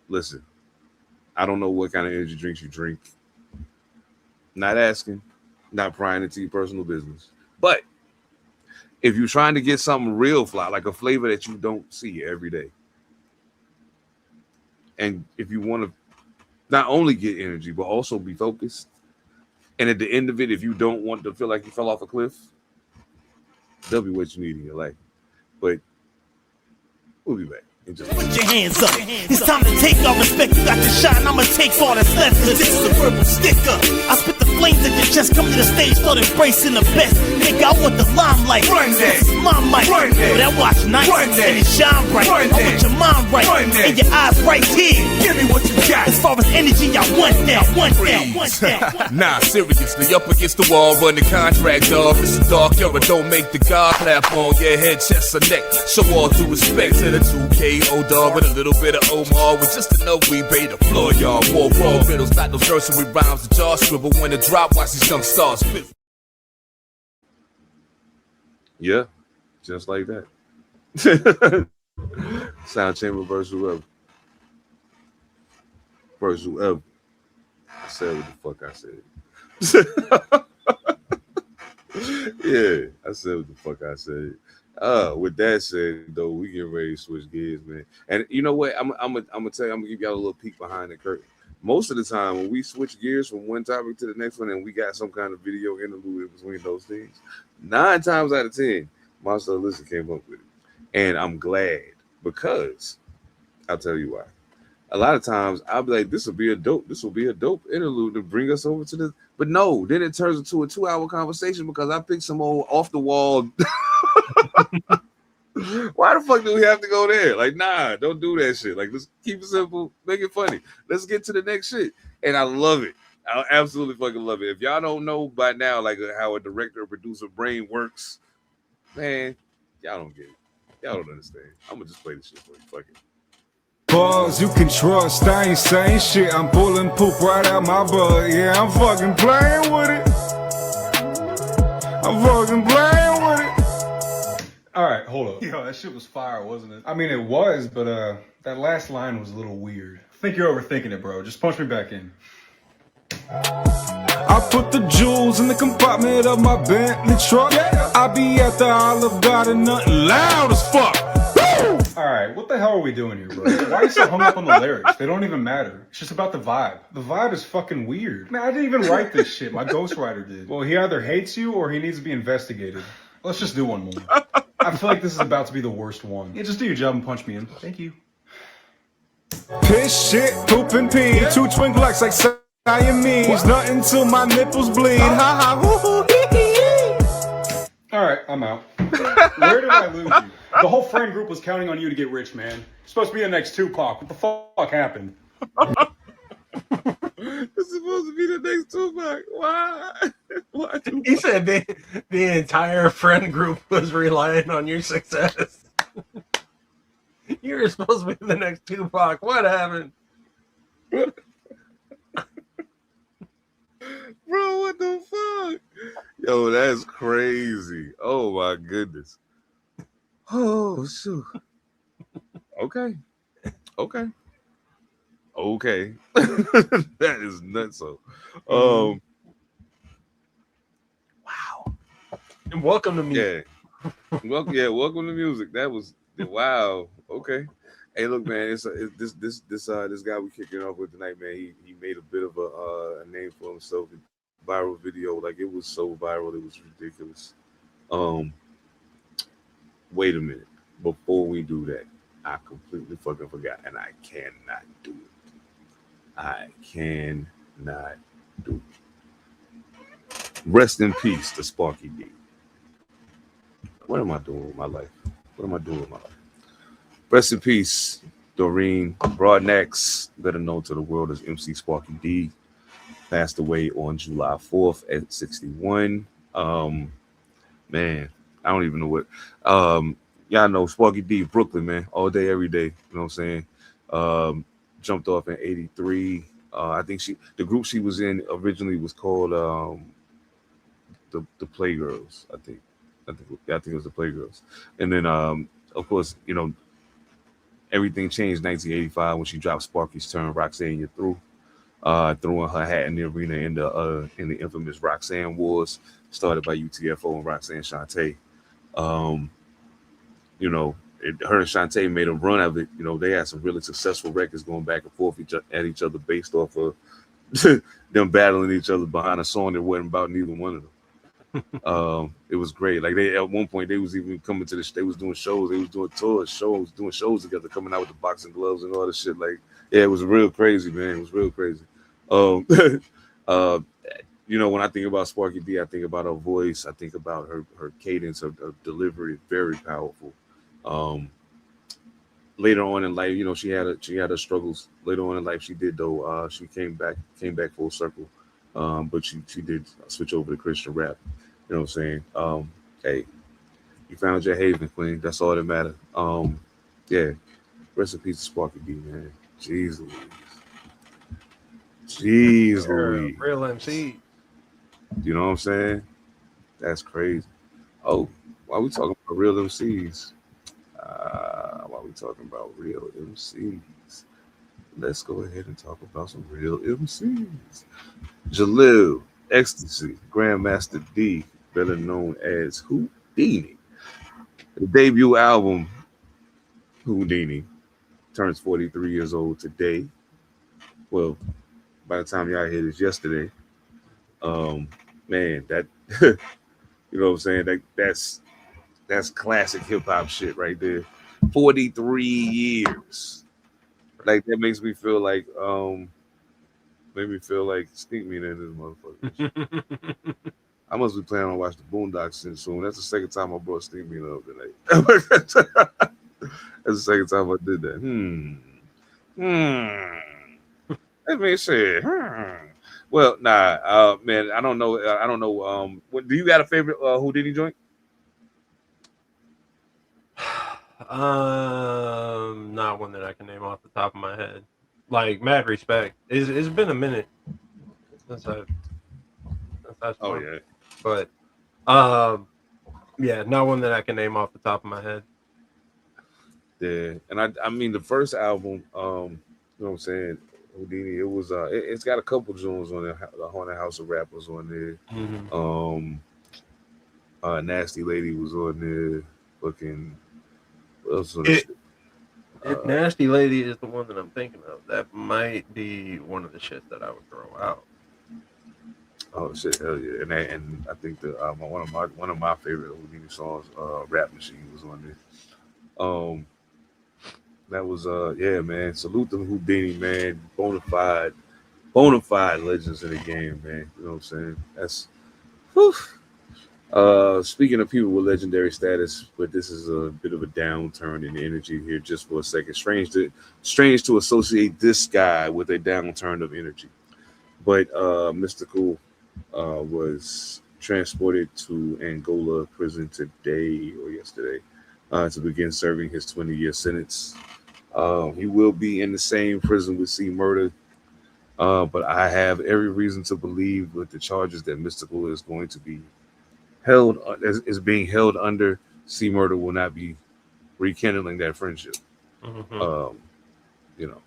Listen, I don't know what kind of energy drinks you drink. Not asking, not prying into your personal business. But if you're trying to get something real fly, like a flavor that you don't see every day, and if you want to not only get energy, but also be focused, and at the end of it, if you don't want to feel like you fell off a cliff, that'll be what you need in your life. But we'll be back. Put your hands up. It's time to take our respect. You got to shine. I'ma take all that's left. Cause this is a verbal sticker. I spit the flames at your chest. Come to the stage, start embracing the best. Nigga, I want the limelight. This is my mic. But I watch nights and it shine bright. I want your mind right and your eyes right here. Give me what you got. As far as energy, I want that. Nah, seriously, up against the wall, run the contract, dog. It's a dark era, don't make the God clap on your head, chest, or neck. Show all due respect to the 2K. Old dog with a little bit of Omar with just enough we pay the floor, y'all. War raw riddles, not those nursery rhymes that y'all scribble when the drop. Watch these young stars spit. Yeah, just like that. Sound chamber versus whoever. Versus whoever. I said what the fuck I said. Yeah, I said what the fuck I said. With that said, though, we get ready to switch gears, man. And you know what? I'm gonna tell you, I'm gonna give y'all a little peek behind the curtain. Most of the time, when we switch gears from one topic to the next one, and we got some kind of video interlude in between those things, 9 times out of 10, Monster Elicit came up with it, and I'm glad because I'll tell you why. A lot of times I'll be like, this will be a dope interlude to bring us over to the. But no, then it turns into a 2-hour conversation because I picked some old off the wall. Why the fuck do we have to go there? Like, nah, don't do that shit. Like, let's keep it simple, make it funny. Let's get to the next shit. And I love it. I absolutely fucking love it. If y'all don't know by now, like how a director or producer brain works, man, y'all don't get it. Y'all don't understand. I'm gonna just play this shit for you. Fuck it. Balls you can trust, I ain't saying shit. I'm pulling poop right out my butt. Yeah, I'm fucking playing with it. I'm fucking playing with it. All right, hold up. Yo, that shit was fire, wasn't it? I mean, it was, but that last line was a little weird. I think you're overthinking it, bro. Just punch me back in. I put the jewels in the compartment of my Bentley truck. I be at the Olive Garden, nothing loud as fuck. All right, what the hell are we doing here, bro? Why are you so hung up on the lyrics? They don't even matter. It's just about the vibe. The vibe is fucking weird. Man, I didn't even write this shit. My ghostwriter did. Well, he either hates you or he needs to be investigated. Let's just do one more. I feel like this is about to be the worst one. Yeah, just do your job and punch me in. Thank you. Piss, shit, poop, and pee. 2 twin blacks like Siamese. Nothing till my nipples bleed. Ha ha, hoo hoo, hee hee. All right, I'm out. Where did I lose you? The whole friend group was counting on you to get rich, man. You're supposed to be the next Tupac. What the fuck happened? It's supposed to be the next Tupac. Why? Why Tupac? He said the entire friend group was relying on your success. You were supposed to be the next Tupac. What happened? Bro, what the fuck? Yo, that's crazy. Oh my goodness. Oh shoot. Okay. That is nuts. So wow. And welcome to music. Yeah. Welcome to music. That was wow. Okay. Hey, look, man. It's this guy we kicking off with tonight, man. He made a bit of a name for himself. Viral video, like it was so viral, it was ridiculous. Wait a minute. Before we do that, I completely fucking forgot, and I cannot do it. I cannot do. Rest in peace to Sparky D. What am I doing with my life? What am I doing with my life? Rest in peace, Doreen Broadnax, better known to the world as MC Sparky D, passed away on July 4th at 61. Man, I don't even know what. Y'all know Sparky D, Brooklyn, man, all day, every day. You know what I'm saying? Jumped off in 83. I think the group she was in originally was called the Playgirls. I think it was the Playgirls. And then of course, you know, everything changed in 1985 when she dropped Sparky's Turn, Roxanne You're Through, throwing her hat in the arena in the infamous Roxanne Wars, started by UTFO and Roxanne Shante. You know, her and Shante made a run of it. You know, they had some really successful records going back and forth at each other based off of them battling each other behind a song that wasn't about neither one of them. It was great. Like they at one point they was even coming to they was doing shows, they was doing tours, doing shows together, coming out with the boxing gloves and all this shit. Like, yeah, it was real crazy, man. It was real crazy. You know, when I think about Sparky D, I think about her voice, I think about her cadence, her delivery, very powerful. Later on in life, you know, she had her struggles. Later on in life, she did though. She came back full circle. But she did switch over to Christian rap. You know what I'm saying? Hey, you found your haven, Queen. That's all that matters. Yeah. Rest in peace to Sparky D, man. Jeez Louise. Real MC. You know what I'm saying? That's crazy. Oh, why we talking about real MCs? Let's go ahead and talk about some real MCs. Jalil Ecstasy, Grandmaster D, better known as Houdini. The debut album, Houdini, turns 43 years old today. Well, by the time y'all hear this yesterday, man, that you know what I'm saying? That's classic hip hop shit right there. 43 years. Like that makes me feel like Sneak Me in this motherfucker. I must be planning on watching the Boondocks soon. That's the second time I brought Sneak Me up tonight. That's the second time I did that. Let me see. Well, nah, man, I don't know. What do you got a favorite Houdini joint? Not one that I can name off the top of my head. Like, mad respect. It's been a minute since I've Oh yeah. But yeah, not one that I can name off the top of my head. Yeah, and I mean the first album, you know what I'm saying, Houdini, it was it's got a couple tunes on there. The Haunted House of Rappers on there. Mm-hmm. Nasty Lady was on there. Fucking what else was on If Nasty Lady is the one that I'm thinking of, that might be one of the shit that I would throw out. Oh shit, hell yeah! And I think that one of my favorite Houdini songs, Rap Machine, was on there. That was yeah, man. Salute them Houdini, man. Bona fide legends in the game, man. You know what I'm saying? That's whew. Speaking of people with legendary status, but this is a bit of a downturn in the energy here just for a second. Strange to associate this guy with a downturn of energy. But Mystical was transported to Angola prison today or yesterday to begin serving his 20-year sentence. He will be in the same prison with C Murder, but I have every reason to believe with the charges that Mystical is going to be held is being held under. C Murder will not be rekindling that friendship. Mm-hmm. You know,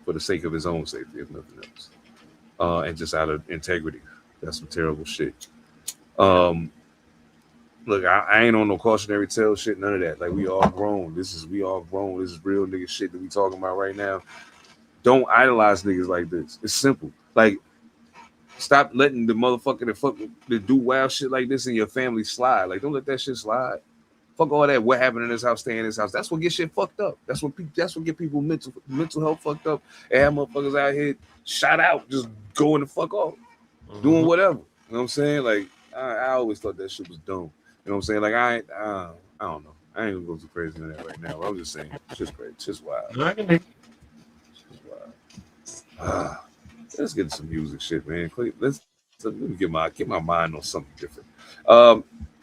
for the sake of his own safety, if nothing else, and just out of integrity. That's some terrible shit. Look, I ain't on no cautionary tale shit, none of that. Like, we all grown. We all grown. This is real nigga shit that we talking about right now. Don't idolize niggas like this. It's simple. Like, stop letting the motherfucker that do wild shit like this in your family slide. Like, don't let that shit slide. Fuck all that. What happened in this house? Stay in this house. That's what gets shit fucked up. That's what get people mental health fucked up. And have motherfuckers out here shot out, just going the fuck off, doing whatever. You know what I'm saying? Like I always thought that shit was dumb. You know what I'm saying? Like I don't know. I ain't gonna go too crazy in that right now. I'm just saying, it's just crazy. It's just wild. Let's get some music shit, man. Let me get my mind on something different.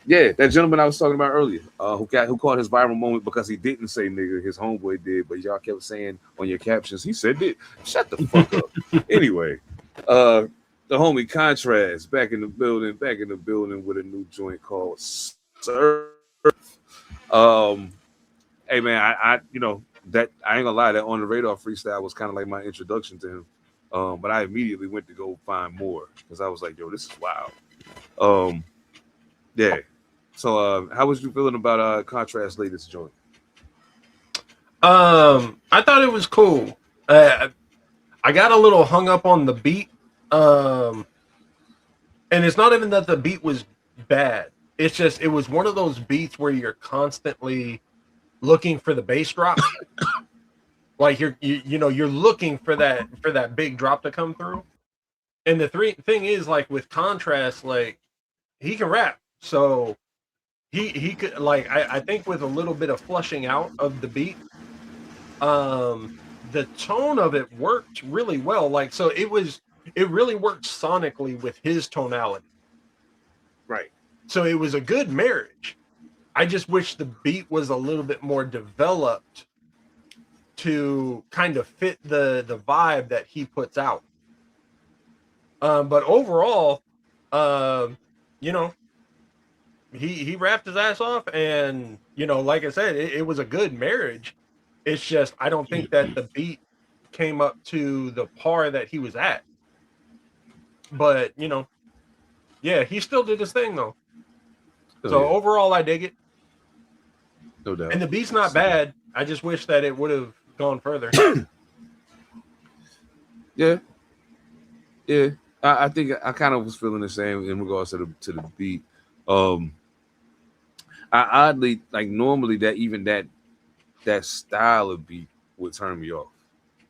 Yeah, that gentleman I was talking about earlier, who caught his viral moment because he didn't say nigga, his homeboy did, but y'all kept saying on your captions he said it. Shut the fuck up. Anyway, the homie Contrast back in the building with a new joint called Surf. Hey man, I you know that I ain't gonna lie, that On the Radar freestyle was kind of like my introduction to him. But I immediately went to go find more because I was like, yo, this is wild. Yeah. So how was you feeling about Contrast's latest joint? I thought it was cool. I got a little hung up on the beat. And it's not even that the beat was bad. It's just it was one of those beats where you're constantly looking for the bass drop. Like you're looking for that big drop to come through. And the thing is, like with Contrast, like he can rap. So he could, like, I think with a little bit of flushing out of the beat, the tone of it worked really well. Like, so it really worked sonically with his tonality. Right. So it was a good marriage. I just wish the beat was a little bit more developed to kind of fit the vibe that he puts out. But overall, he rapped his ass off, and like I said, it was a good marriage. It's just I don't think that the beat came up to the par that he was at. But yeah, he still did his thing though. So overall, I dig it. No doubt. And the beat's not bad. I just wish that it would have gone further. Yeah. I think I kind of was feeling the same in regards to the beat. I oddly, like, normally that style of beat would turn me off.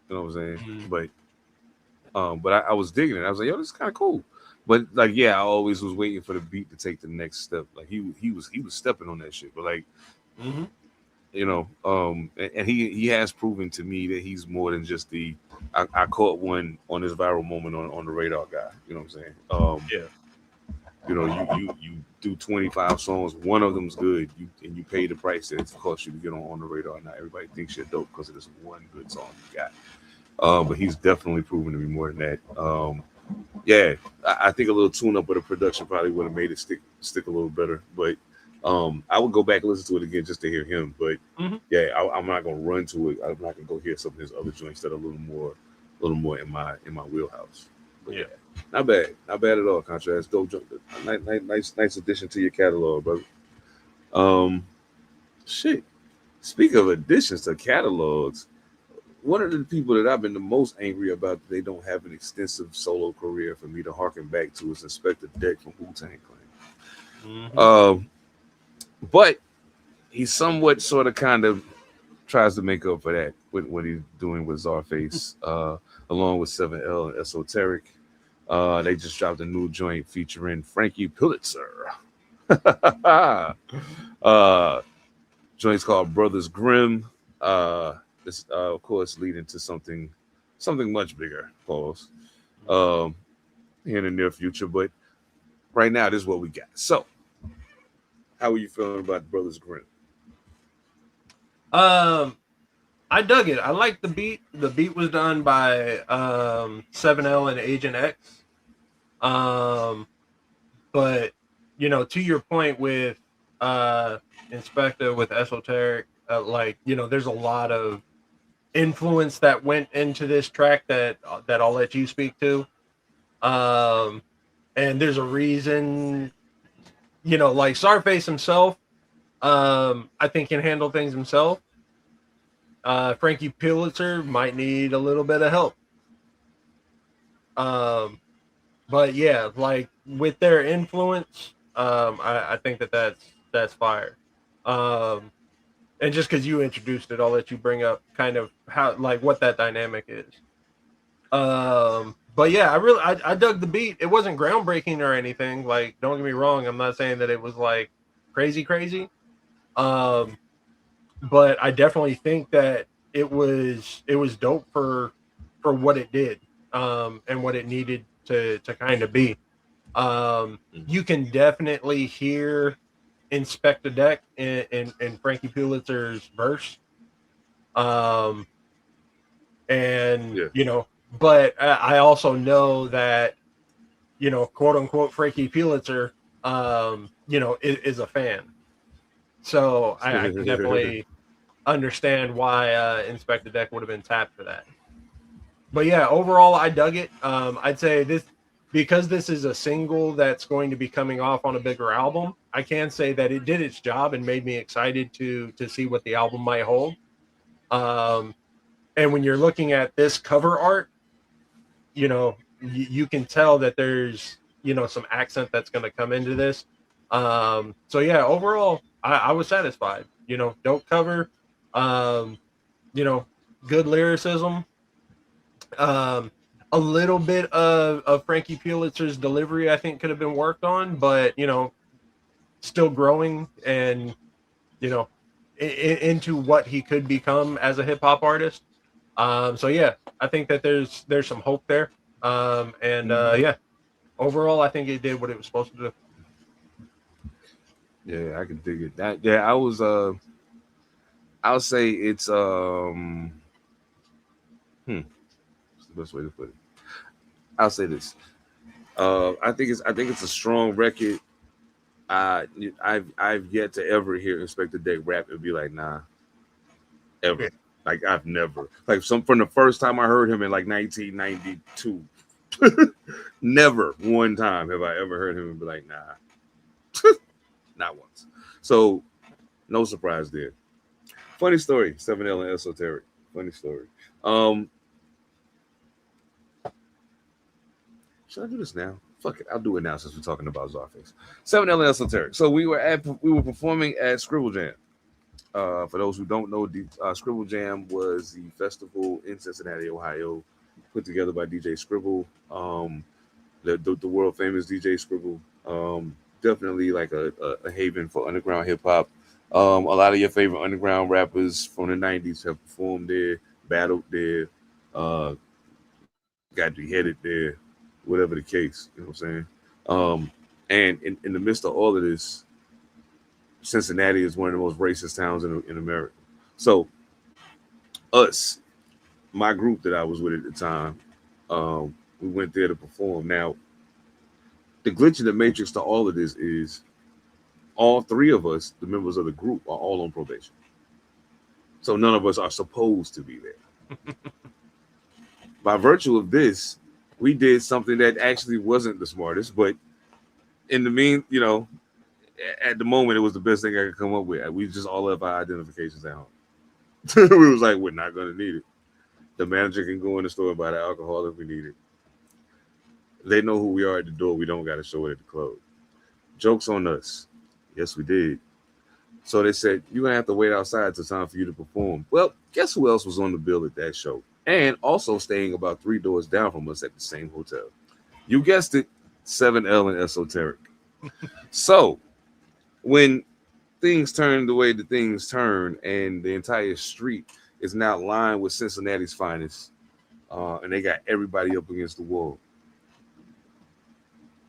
You know what I'm saying? Mm-hmm. But I was digging it. I was like, yo, this is kind of cool. But like, yeah, I always was waiting for the beat to take the next step. Like he was stepping on that shit. But like, mm-hmm. And he has proven to me that he's more than just the I caught one on this viral moment on the radar guy. You know what I'm saying? Yeah. You do 25 songs, one of them's good, and you pay the price that it costs you to get on the radar. Now everybody thinks you're dope because of this one good song you got. But he's definitely proven to be more than that. Yeah, I think a little tune up with the production probably would have made it stick a little better. But I would go back and listen to it again just to hear him. But yeah, I'm not gonna run to it. I'm not gonna go hear some of his other joints that are a little more in my wheelhouse. But yeah, not bad at all. Contrast, dope joint, nice addition to your catalog, brother. Shit. Speaking of additions to catalogs, one of the people that I've been the most angry about that they don't have an extensive solo career for me to harken back to is Inspector Deck from Wu-Tang Clan. Mm-hmm. But he somewhat sort of kind of tries to make up for that with what he's doing with Czarface, along with 7L and Esoteric. They just dropped a new joint featuring Frankie Pulitzer. Joint's called Brothers Grimm. This, of course, leading to something much bigger, pause, in the near future. But right now, this is what we got. So, how are you feeling about Brothers Grimm? I dug it. I like the beat. The beat was done by 7L and Agent X. But to your point with Inspector with Esoteric, there's a lot of influence that went into this track that I'll let you speak to. And there's a reason, like Czarface himself, I think can handle things himself. Frankie Pulitzer might need a little bit of help. But yeah, like with their influence, I think that's fire. And just because you introduced it, I'll let you bring up kind of how, like, what that dynamic is. But yeah, I dug the beat. It wasn't groundbreaking or anything. Like, don't get me wrong. I'm not saying that it was like crazy. But I definitely think that it was dope for what it did, and what it needed to kind of be. You can definitely hear Inspect the Deck in Frankie Pulitzer's verse. And you know, but I also know that, you know, quote unquote Frankie Pulitzer, you know, is a fan. So I can definitely understand why Inspect the Deck would have been tapped for that. But yeah, overall, I dug it. I'd say this, because this is a single that's going to be coming off on a bigger album, I can say that it did its job and made me excited to see what the album might hold. And when you're looking at this cover art, you know, you can tell that there's, you know, some accent that's going to come into this. So yeah, overall, I was satisfied. You know, dope cover, you know, good lyricism. A little bit of Frankie Pulitzer's delivery, I think, could have been worked on, but, you know, still growing and, you know, into what he could become as a hip hop artist. So yeah, I think that there's some hope there. Yeah, overall, I think it did what it was supposed to do. Yeah, I can dig it. That, yeah, I was I'll say it's what's the best way to put it? I'll say this. I think it's a strong record. I've yet to ever hear Inspect the Deck rap and be like, nah, ever. Like, I've never, like, from the first time I heard him in like 1992, never one time have I ever heard him and be like, nah, not once. So no surprise there. Funny story, 7L and Esoteric. Funny story. Should I do this now? Fuck it, I'll do it now since we're talking about Czarface. 7L and Esoteric. So we were performing at Scribble Jam. For those who don't know, Scribble Jam was the festival in Cincinnati, Ohio, put together by DJ Scribble, the world famous DJ Scribble. Definitely like a haven for underground hip hop. A lot of your favorite underground rappers from the 90s have performed there, battled there, got beheaded there, whatever the case. You know what I'm saying? And in the midst of all of this, Cincinnati is one of the most racist towns in America. So us, my group that I was with at the time, we went there to perform. Now, the glitch in the matrix to all of this is all three of us, the members of the group, are all on probation. So none of us are supposed to be there. By virtue of this, we did something that actually wasn't the smartest, but in the you know, at the moment, it was the best thing I could come up with. We just all have our identifications at home. We was like, we're not going to need it. The manager can go in the store and buy the alcohol if we need it. They know who we are at the door. We don't got to show it at the club. Joke's on us. Yes, we did. So they said, you're going to have to wait outside till time for you to perform. Well, guess who else was on the bill at that show? And also staying about 3 doors down from us at the same hotel. You guessed it, 7L and Esoteric. So when things turn the way that things turn and the entire street is now lined with Cincinnati's finest, and they got everybody up against the wall.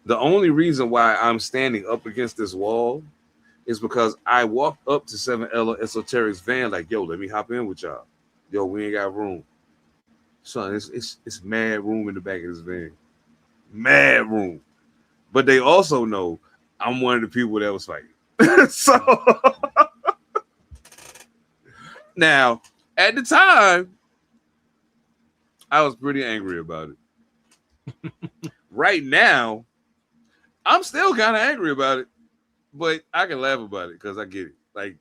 The only reason why I'm standing up against this wall is because I walked up to 7L Esoteric's van like, yo, let me hop in with y'all. Yo, we ain't got room. Son, it's mad room in the back of this van. Mad room. But they also know I'm one of the people that was fighting. So now, at the time, I was pretty angry about it. Right now, I'm still kind of angry about it, but I can laugh about it because I get it. Like,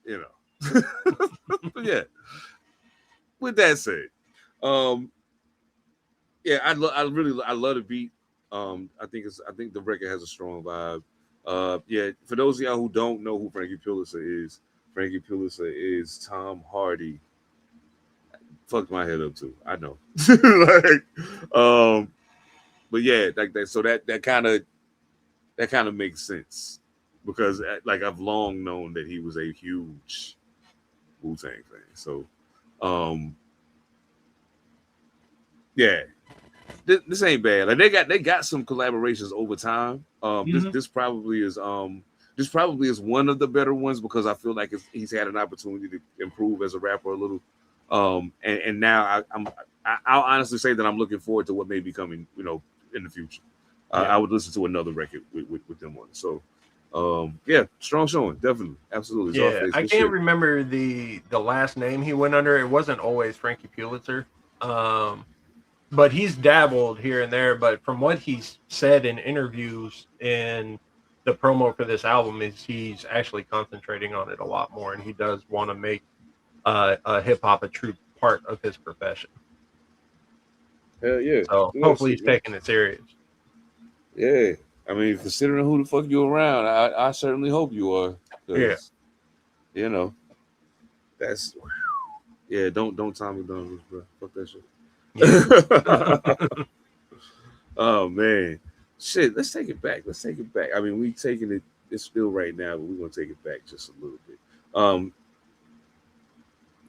you know. But yeah. With that said, yeah, I love the beat. I think the record has a strong vibe. Yeah, for those of y'all who don't know who Frankie Pulitzer is Tom Hardy. Fucked my head up too. I know. But yeah, like that. So that kind of makes sense because like I've long known that he was a huge Wu-Tang fan. So, yeah, this ain't bad. Like they got some collaborations over time. This probably is one of the better ones because I feel like he's had an opportunity to improve as a rapper a little. And now I'll honestly say that I'm looking forward to what may be coming, in the future. I would listen to another record with them on it. So, yeah, strong showing, definitely, absolutely. Yeah, I can't remember the last name he went under. It wasn't always Frankie Pulitzer, but he's dabbled here and there. But from what he's said in interviews in the promo for this album, is he's actually concentrating on it a lot more, and he does want to make hip hop a true part of his profession. Hell yeah! So hopefully he's taking it serious. Yeah, I mean, considering who the fuck you around, I certainly hope you are. Yeah, That's Don't Tom McDonald's, bro. Fuck that shit. Yeah. Oh man, shit. Let's take it back. I mean, we taking it. It's still right now, but we're gonna take it back just a little bit.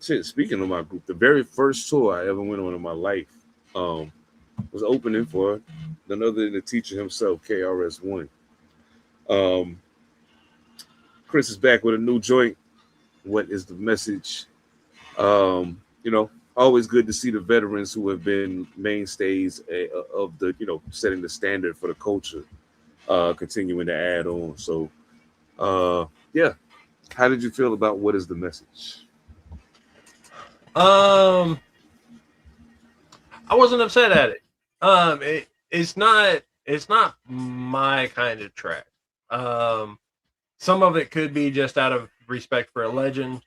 Shit. Speaking of my group, the very first tour I ever went on in my life, was opening for none other than the teacher himself, KRS-One. Chris is back with a new joint. What is the message? Always good to see the veterans who have been mainstays of the, setting the standard for the culture, continuing to add on. So, yeah. How did you feel about what is the message? I wasn't upset at it. It's not my kind of track. Some of it could be just out of respect for a legend.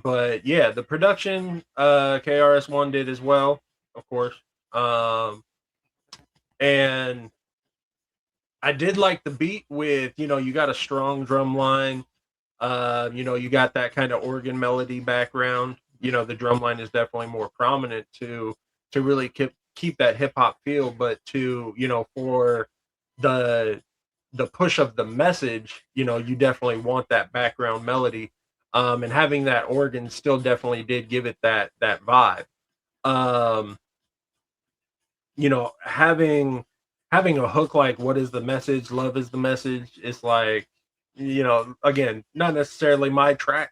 But yeah, the production KRS-One did as well, of course. And I did like the beat with, you got a strong drum line. You got that kind of organ melody background. The drum line is definitely more prominent to really keep that hip hop feel, but for the push of the message, you definitely want that background melody. And having that organ still definitely did give it that vibe. Having a hook like "What is the message? Love is the message." It's like, again, not necessarily my track.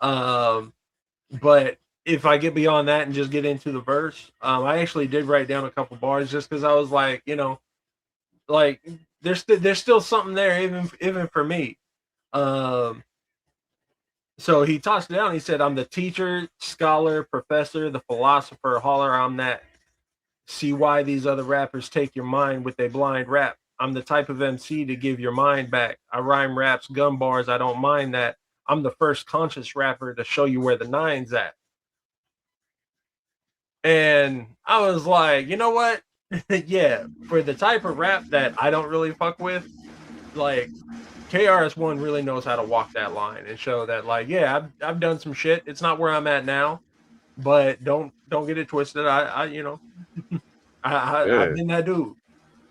But if I get beyond that and just get into the verse, I actually did write down a couple bars just because I was like, like there's still something there even for me. So he tossed it down. He said, "I'm the teacher, scholar, professor, the philosopher, holler. I'm that. See why these other rappers take your mind with a blind rap. I'm the type of MC to give your mind back. I rhyme raps, gun bars. I don't mind that. I'm the first conscious rapper to show you where the nine's at." And I was like, you know what? Yeah, for the type of rap that I don't really fuck with, like, KRS-One really knows how to walk that line and show that, like, yeah, I've done some shit. It's not where I'm at now, but don't get it twisted. I've been that dude.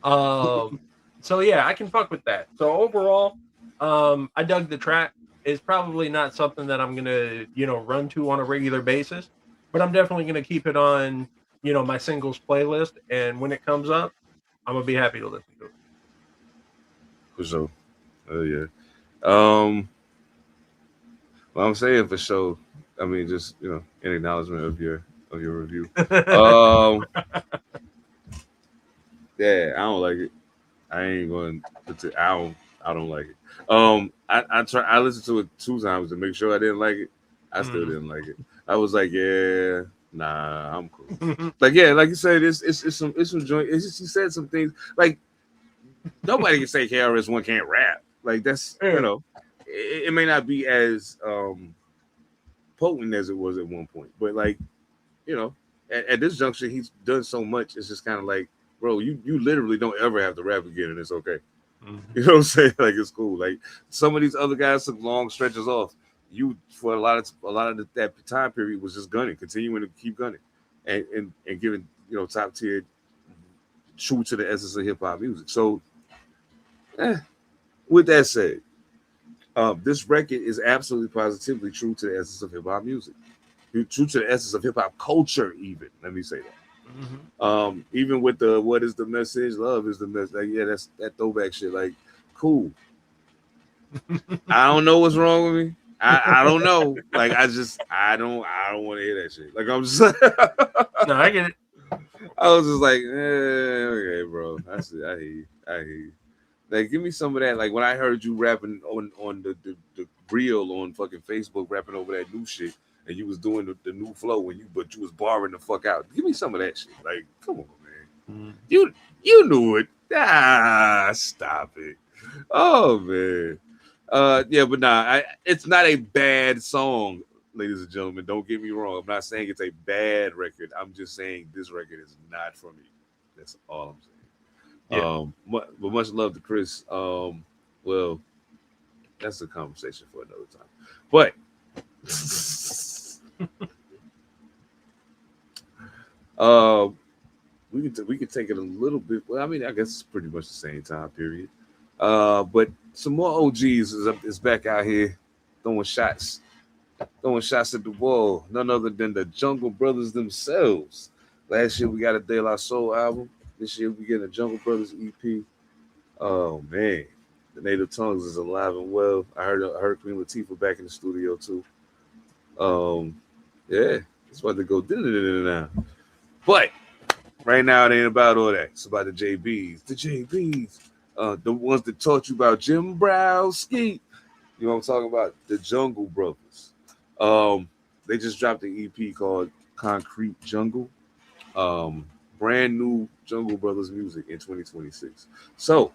So yeah, I can fuck with that. So overall, I dug the track. It's probably not something that I'm gonna, run to on a regular basis, but I'm definitely gonna keep it on, my singles playlist. And when it comes up, I'm gonna be happy to listen to it. For sure. Oh yeah. Well, I'm saying for sure. I mean, just in acknowledgement of your review. Yeah, I don't like it. I ain't going to. I don't like it. I listened to it 2 times to make sure I didn't like it. I still didn't like it. I was like, yeah, nah, I'm cool. Like, yeah, like you said, it's some joint. It's just, he said some things like nobody can say KRS-One can't rap. Like that's it may not be as potent as it was at one point, but like at this juncture he's done so much. It's just kind of like, bro, you literally don't ever have to rap again, and it's okay. You know what I'm saying? Like it's cool. Like some of these other guys took long stretches off. You for a lot of that time period was just gunning, continuing to keep gunning, and giving top tier, true to the essence of hip hop music. So, with that said, this record is absolutely positively true to the essence of hip hop music, true to the essence of hip hop culture. Even let me say that. Even with the what is the message? Love is the message. Like, yeah, that's that throwback shit. Like, cool. I don't know what's wrong with me. I don't know. Like, I don't want to hear that shit. Like, I'm just no, I get it. I was just like, okay, bro. I hear you. Like, give me some of that. Like when I heard you rapping on the reel on fucking Facebook, rapping over that new shit, and you was doing the new flow but you was barring the fuck out. Give me some of that shit. Like, come on, man. You knew it. Stop it. Oh man. Yeah, but nah, it's not a bad song, ladies and gentlemen. Don't get me wrong. I'm not saying it's a bad record. I'm just saying this record is not for me. That's all I'm saying. Yeah. But much love to Chris. Well, that's a conversation for another time. But we can take it a little bit. Well, I mean, I guess it's pretty much the same time period. But some more OGs is back out here throwing shots at the wall. None other than the Jungle Brothers themselves. Last year we got a De La Soul album. This year we get a Jungle Brothers EP. Oh man, the Native Tongues is alive and well. I heard Queen Latifah back in the studio too. Yeah, it's about to go now. But right now it ain't about all that. It's about the JBs. The JBs. The ones that taught you about Jim Browski. You know what I'm talking about? The Jungle Brothers. They just dropped an EP called Concrete Jungle. Brand new Jungle Brothers music in 2026. So,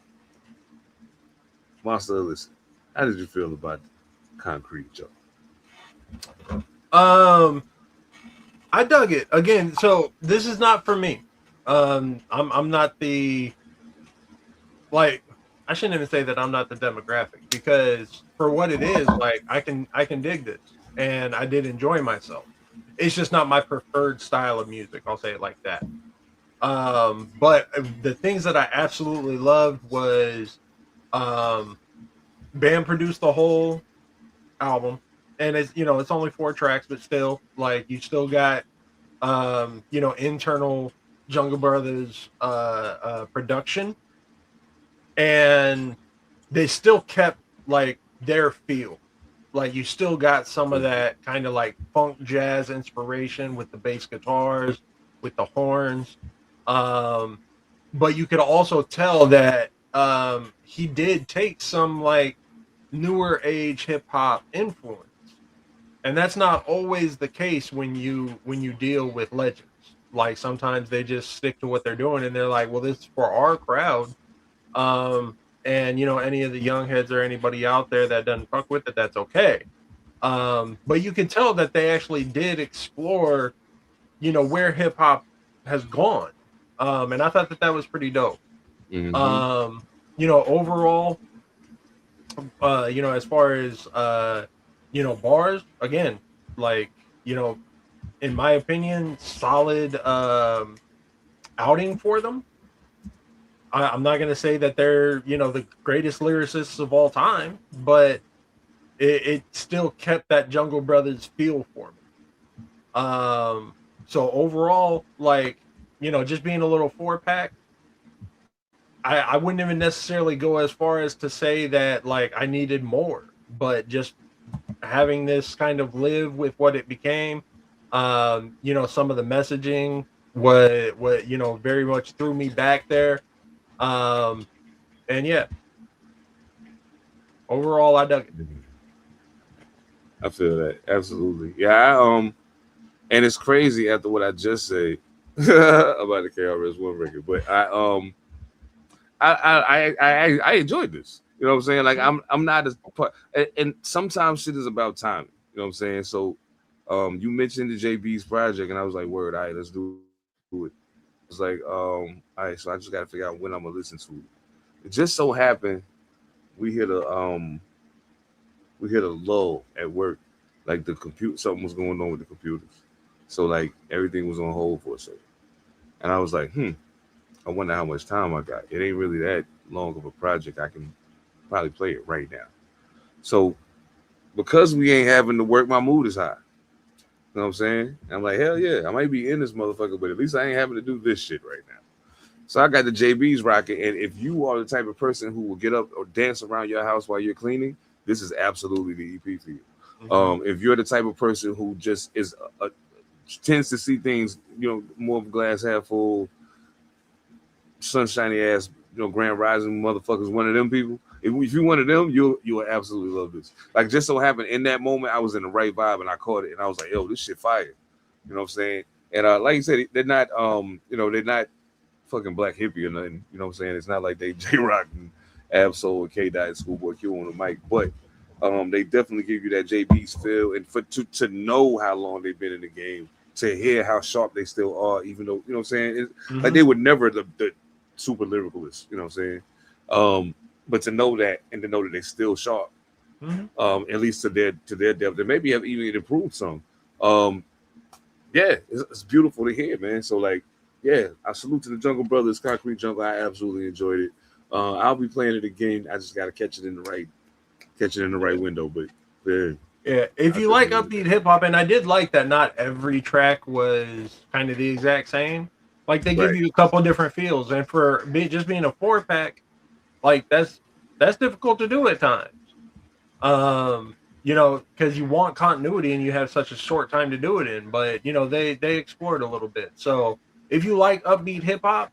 Monster Elicit, how did you feel about Concrete Jungle? I dug it. Again, so this is not for me. I'm not the I shouldn't even say that I'm not the demographic, because for what it is, like I can dig this, and I did enjoy myself. It's just not my preferred style of music. I'll say it like that. But the things that I absolutely loved was Bam produced the whole album, and it's only 4 tracks, but still, like, you still got internal Jungle Brothers production, and they still kept like their feel. Like, you still got some of that kind of like funk jazz inspiration with the bass guitars, with the horns. But you could also tell that he did take some like newer age hip hop influence. And that's not always the case when you deal with legends. Like, sometimes they just stick to what they're doing, and they're like, well, this is for our crowd. And any of the young heads or anybody out there that doesn't fuck with it, that's okay. But you can tell that they actually did explore, where hip hop has gone. And I thought that was pretty dope. Mm-hmm. Overall, as far as bars, again, like, in my opinion, solid outing for them. I'm not going to say that they're, the greatest lyricists of all time, but it still kept that Jungle Brothers feel for me. So overall, like, just being a little 4-pack, I wouldn't even necessarily go as far as to say that, like, I needed more, but just having this kind of live with what it became, some of the messaging, what very much threw me back there. And yeah, overall, I dug it. I feel that, absolutely. Yeah, and it's crazy after what I just said about the KRS-One record, but I enjoyed this. You know what I'm saying? Like, I'm not as part, and sometimes shit is about timing. You know what I'm saying? So, you mentioned the JB's project, and I was like, word, all right, let's do it. It's like, all right, so I just got to figure out when I'm gonna listen to it. It just so happened we hit a lull at work. Like something was going on with the computers. So like everything was on hold for a second. And I was like, I wonder how much time I got. It ain't really that long of a project. I can probably play it right now. So because we ain't having to work, my mood is high. You know what I'm saying? And I'm like, hell yeah, I might be in this motherfucker, but at least I ain't having to do this shit right now. So I got the JB's rocking. And if you are the type of person who will get up or dance around your house while you're cleaning, this is absolutely the EP for you. Mm-hmm. If you're the type of person who just is tends to see things, more of a glass half full, sunshiny ass, Grand Rising motherfuckers, one of them people. If you're one of them, you'll absolutely love this. Like, just so happened in that moment, I was in the right vibe and I caught it, and I was like, yo, this shit fire. You know what I'm saying? And like you said, they're not, they're not fucking Black Hippie or nothing. You know what I'm saying? It's not like they J-Rock and Absol and K-Dot and Schoolboy Q on the mic, but they definitely give you that JB's feel, and to know how long they've been in the game, to hear how sharp they still are, even though, you know what I'm saying? Like, they were never the super lyricalists, you know what I'm saying? But to know that, and to know that they're still sharp, at least to their depth, and maybe have even improved some. Yeah, it's beautiful to hear, man. So like, yeah, I salute to the Jungle Brothers, Concrete Jungle. I absolutely enjoyed it. I'll be playing it again. I just got to catch it in the right window. But yeah, if you like upbeat hip hop, and I did like that not every track was kind of the exact same. Like, they give you a couple different feels, and for just being a 4-pack, like that's difficult to do at times. Because you want continuity and you have such a short time to do it in. But they explored a little bit. So if you like upbeat hip hop,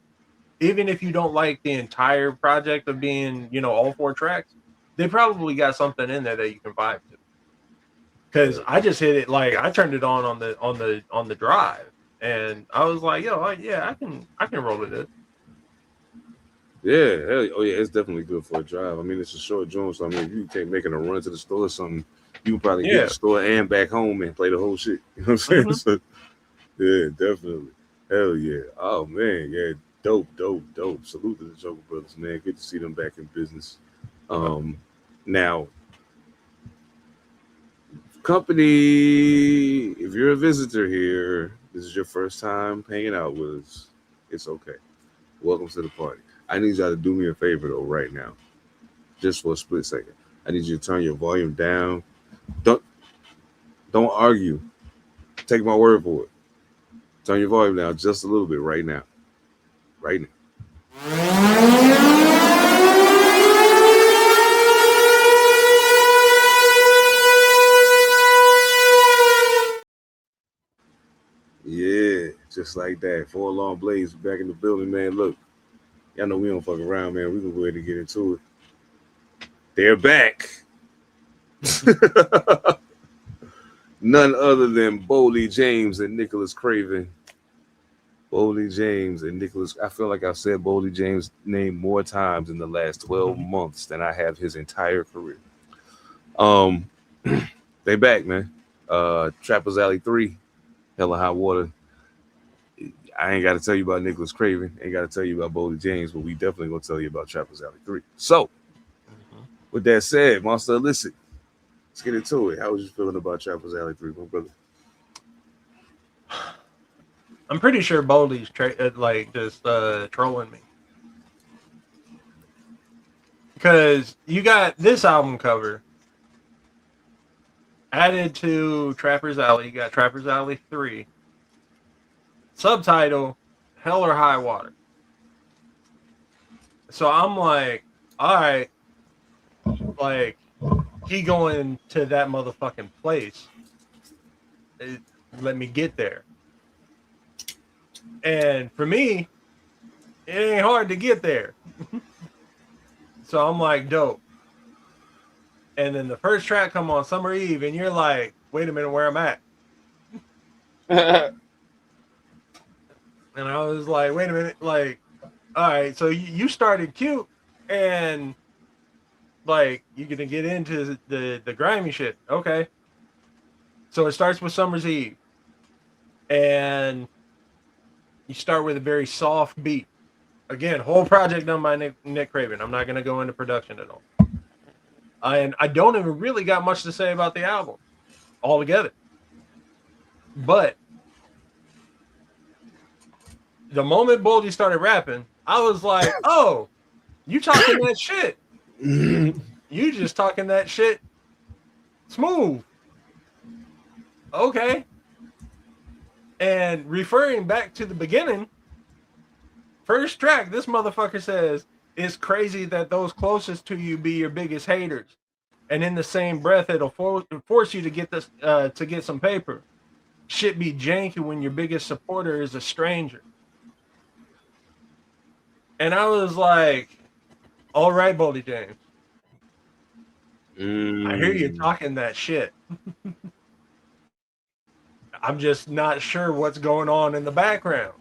even if you don't like the entire project of being all 4 tracks, they probably got something in there that you can vibe to. Because I just hit it, like, I turned it on the drive, and I was like, yo, yeah, I can roll with it. Yeah, it's definitely good for a drive. I mean, it's a short joint, so I mean, if you can't making a run to the store or something, you can probably get to the store and back home and play the whole shit. You know what I'm saying? Mm-hmm. So, yeah, definitely. Hell yeah. Oh man, yeah, dope. Salute to the Jungle Brothers, man. Good to see them back in business. Now, company, if you're a visitor here, this is your first time hanging out with us, it's okay. Welcome to the party. I need y'all to do me a favor though right now, just for a split second. I need you to turn your volume down. Don't argue. Take my word for it. Turn your volume down just a little bit right now. Right now. Yeah, just like that. 4 Alarm Blaze back in the building, man. Look, y'all know we don't fuck around, man. We can go ahead and get into it. They're back. None other than Boldy James and Nicholas Craven. Boldy James and Nicholas. I feel like I've said Boldy James' name more times in the last 12 months than I have his entire career. They back, man. Trappers Alley 3, Hella High Water. I ain't got to tell you about Nicholas Craven. Ain't got to tell you about Boldy James, but we definitely going to tell you about Trappers Alley 3. So, with that said, Monster Elicit, let's get into it. How was you feeling about Trappers Alley 3, my brother? I'm pretty sure Boldy's just trolling me. Because you got this album cover added to Trappers Alley. You got Trappers Alley 3. Subtitle, Hell or High Water. So I'm like, all right, like, he going to that motherfucking place. Let me get there. And for me, it ain't hard to get there. So I'm like, dope. And then the first track come on, Summer Eve, and you're like, wait a minute, where I'm at. And I was like, wait a minute, like, all right, so you started cute, and like, you're gonna get into the grimy shit. Okay. So it starts with Summer's Eve. And you start with a very soft beat. Again, whole project done by Nick Craven. I'm not going to go into production at all. And I don't even really got much to say about the album altogether. But the moment Boldy started rapping, I was like, oh, you talking that shit. You just talking that shit smooth. Okay. And referring back to the beginning, first track, this motherfucker says, it's crazy that those closest to you be your biggest haters. And in the same breath, it'll force you to get this to get some paper. Shit be janky when your biggest supporter is a stranger. And I was like, all right, Boldy James. I hear you talking that shit. I'm just not sure what's going on in the background.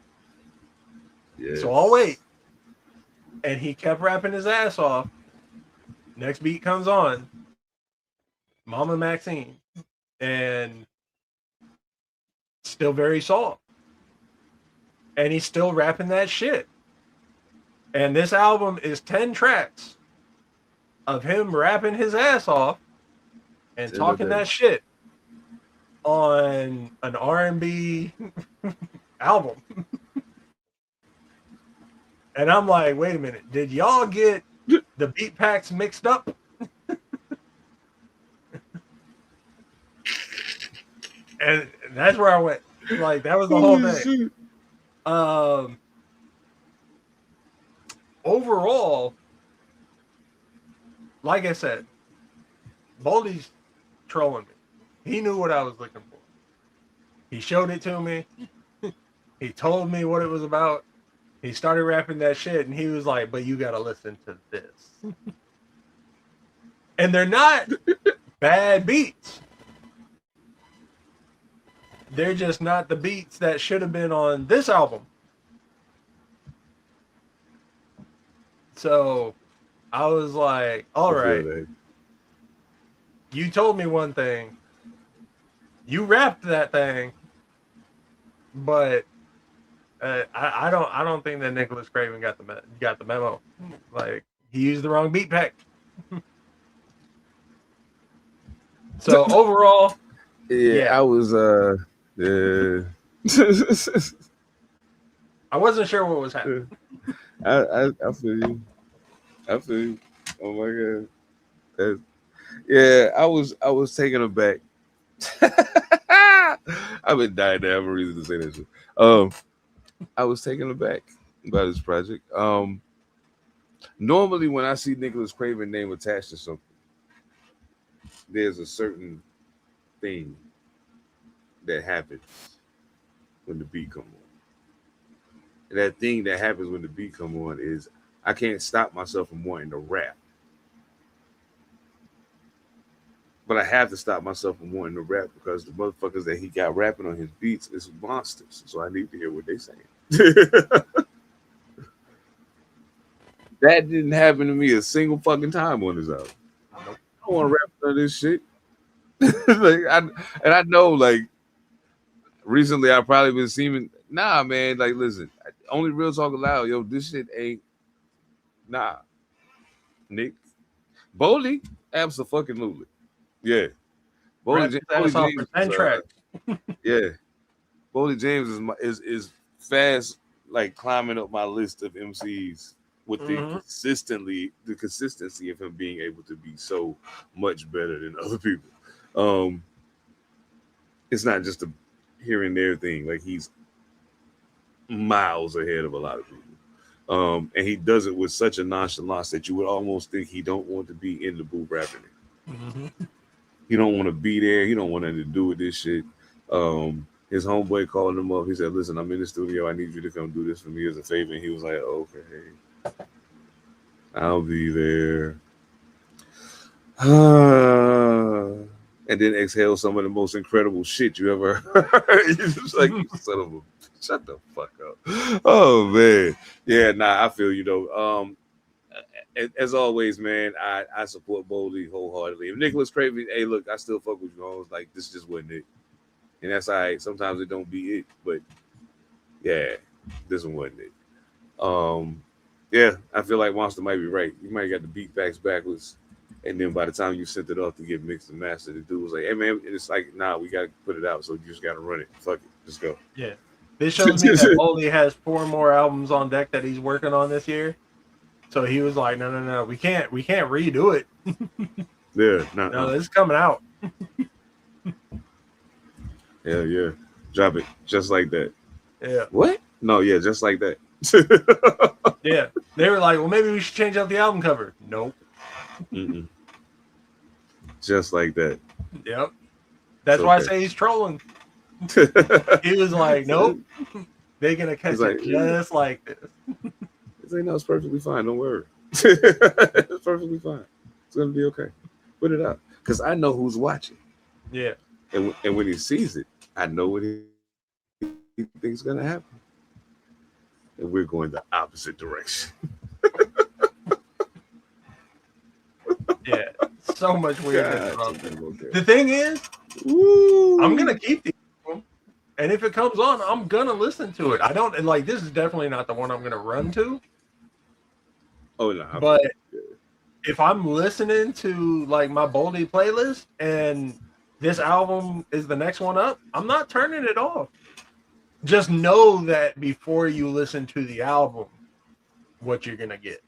Yes. So I'll wait. And he kept rapping his ass off. Next beat comes on. Mama Maxine. And still very soft. And he's still rapping that shit. And this album is 10 tracks of him rapping his ass off and talking that shit on an R&B album. And I'm like, wait a minute, did y'all get the beat packs mixed up? And that's where I went. Like, that was the whole thing. Overall, like I said, Boldy's trolling me. He knew what I was looking for. He showed it to me. He told me what it was about. He started rapping that shit, and he was like, but you got to listen to this. And they're not bad beats. They're just not the beats that should have been on this album. So I was like, all right. You told me one thing. You rapped that thing, but I don't think that Nicholas Craven got the memo. Like, he used the wrong beat pack. So overall, yeah, I was I wasn't sure what was happening. I feel you. I feel you. Oh my god. Yeah, I was taken aback. I've been dying to have a reason to say that shit. I was taken aback by this project. Normally when I see Nicholas Craven name attached to something, there's a certain thing that happens when the beat come on. And that thing that happens when the beat come on is I can't stop myself from wanting to rap. But I have to stop myself from wanting to rap because the motherfuckers that he got rapping on his beats is monsters. So I need to hear what they saying. That didn't happen to me a single fucking time on this album. I don't want to rap on this shit. I know, like, recently I've probably been seeming, nah, man, like, listen, only real talk aloud, yo, this shit ain't, nah, Nick. Boldy, absolutely. Yeah. Boldy James, yeah. Boldy James is fast, like, climbing up my list of MCs with the consistency of him being able to be so much better than other people. It's not just a here and there thing. Like, he's miles ahead of a lot of people. And he does it with such a nonchalance that you would almost think he don't want to be in the booth rapping it. Mm-hmm. He don't want to be there. He don't want anything to do with this shit. His homeboy called him up. He said, listen, I'm in the studio. I need you to come do this for me as a favor. And he was like, okay, I'll be there. And then exhale some of the most incredible shit you ever heard. You're just like, son of a, shut the fuck up. Oh, man. Yeah, nah, I feel you, though. As always, man, I support Boldy wholeheartedly. If Nicholas Craven, hey, look, I still fuck with you. I was like, this just wasn't it. And that's all right. Sometimes it don't be it. But, yeah, this one wasn't it. Yeah, I feel like Monster might be right. You might got the beat backwards, and then by the time you sent it off to get mixed and mastered, the dude was like, "Hey man," it's like, "Nah, we got to put it out, so you just got to run it. Fuck it, just go." Yeah, this shows me that Boldy has 4 more albums on deck that he's working on this year. So he was like, "No, we can't redo it." Yeah, no, this is coming out. Hell yeah, drop it just like that. Yeah. What? No, yeah, just like that. Yeah, they were like, "Well, maybe we should change out the album cover." Nope. Mm-mm. Just like that. Yep. That's why I say he's trolling. He was like, "Nope, they're gonna catch it just like this." He's like, "No, it's perfectly fine. Don't worry. It's perfectly fine. It's gonna be okay. Put it out because I know who's watching." Yeah. And when he sees it, I know what he thinks is gonna happen, and we're going the opposite direction. Yeah, so much weirdness. The thing is, I'm gonna keep the album, and if it comes on, I'm gonna listen to it. I don't like this is definitely not the one I'm gonna run to. Oh no! But if I'm listening to like my Boldy playlist and this album is the next one up, I'm not turning it off. Just know that before you listen to the album, what you're gonna get.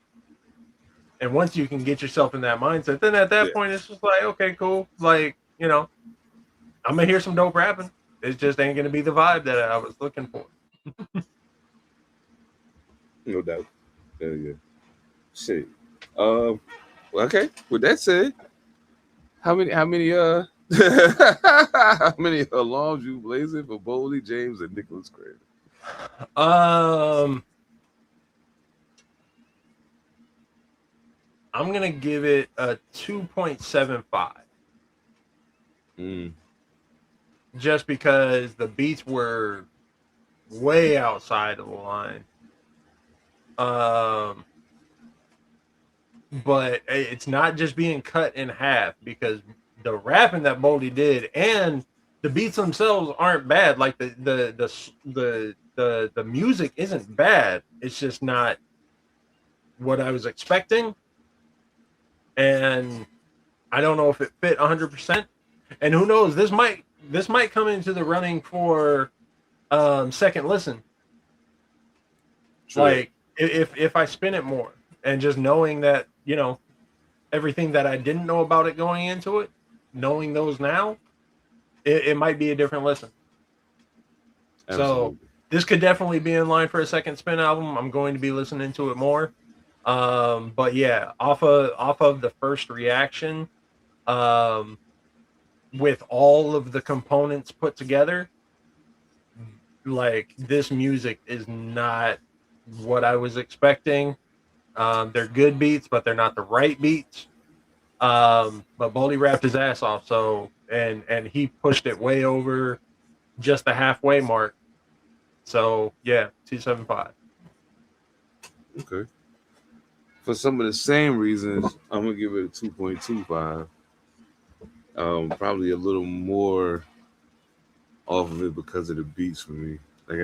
And once you can get yourself in that mindset, then at that point, it's just like, okay, cool. Like, I'm going to hear some dope rapping. It just ain't going to be the vibe that I was looking for. No doubt. Yeah. Shit. Okay. With that said, how many how many alarms you blazing for Boldy, James, and Nicholas Craven? I'm going to give it a 2.75. Just because the beats were way outside of the line. But it's not just being cut in half because the rapping that Boldy did and the beats themselves aren't bad. Like the music isn't bad. It's just not what I was expecting. And I don't know if it fit 100%. And who knows? This might come into the running for second listen. Sure. Like if I spin it more and just knowing that everything that I didn't know about it going into it, knowing those now, it might be a different listen. Absolutely. So this could definitely be in line for a second spin album. I'm going to be listening to it more. But yeah, off of the first reaction, with all of the components put together, like this music is not what I was expecting. They're good beats, but they're not the right beats. But Boldy rapped his ass off, so and he pushed it way over just the halfway mark. So yeah, 275. Okay. For some of the same reasons, I'm gonna give it a 2.25. Probably a little more off of it because of the beats for me. Like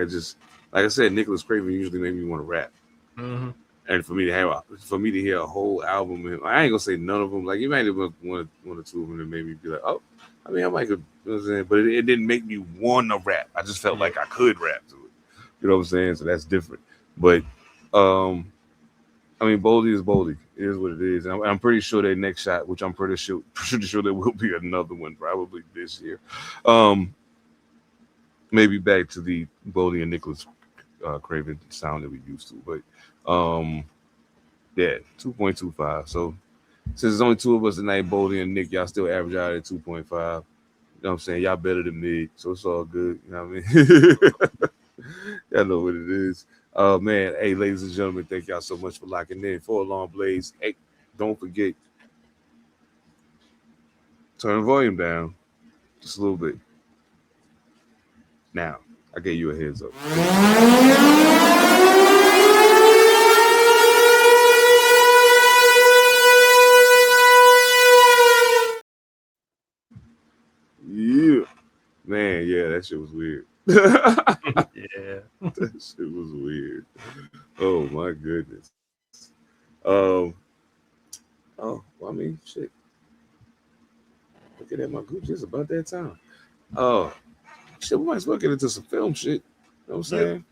I said, Nicholas Craven usually made me want to rap. Mm-hmm. And for me to hear a whole album, I ain't gonna say none of them. Like it might have been one or two of them that made me be like, oh, I mean, I might have, but it didn't make me want to rap. I just felt like I could rap to it. You know what I'm saying? So that's different. But I mean, Boldy is Boldy. It is what it is. And I'm pretty sure their next shot, which I'm pretty sure there will be another one probably this year. Maybe back to the Boldy and Nicholas Craven sound that we used to. But yeah, 2.25. So since there's only two of us tonight, Boldy and Nick, y'all still average out at 2.5. You know what I'm saying? Y'all better than me, so it's all good. You know what I mean? Y'all know what it is. Man, hey, ladies and gentlemen, thank y'all so much for locking in. For Alarm Blaze, hey, don't forget, turn the volume down just a little bit. Now, I gave you a heads up. Yeah. Man, yeah, that shit was weird. Yeah. That shit was weird. Oh my goodness. Oh, well, I mean, shit. Looking at my Gucci, it's about that time. Oh, shit, we might as well get into some film shit. You know what I'm saying?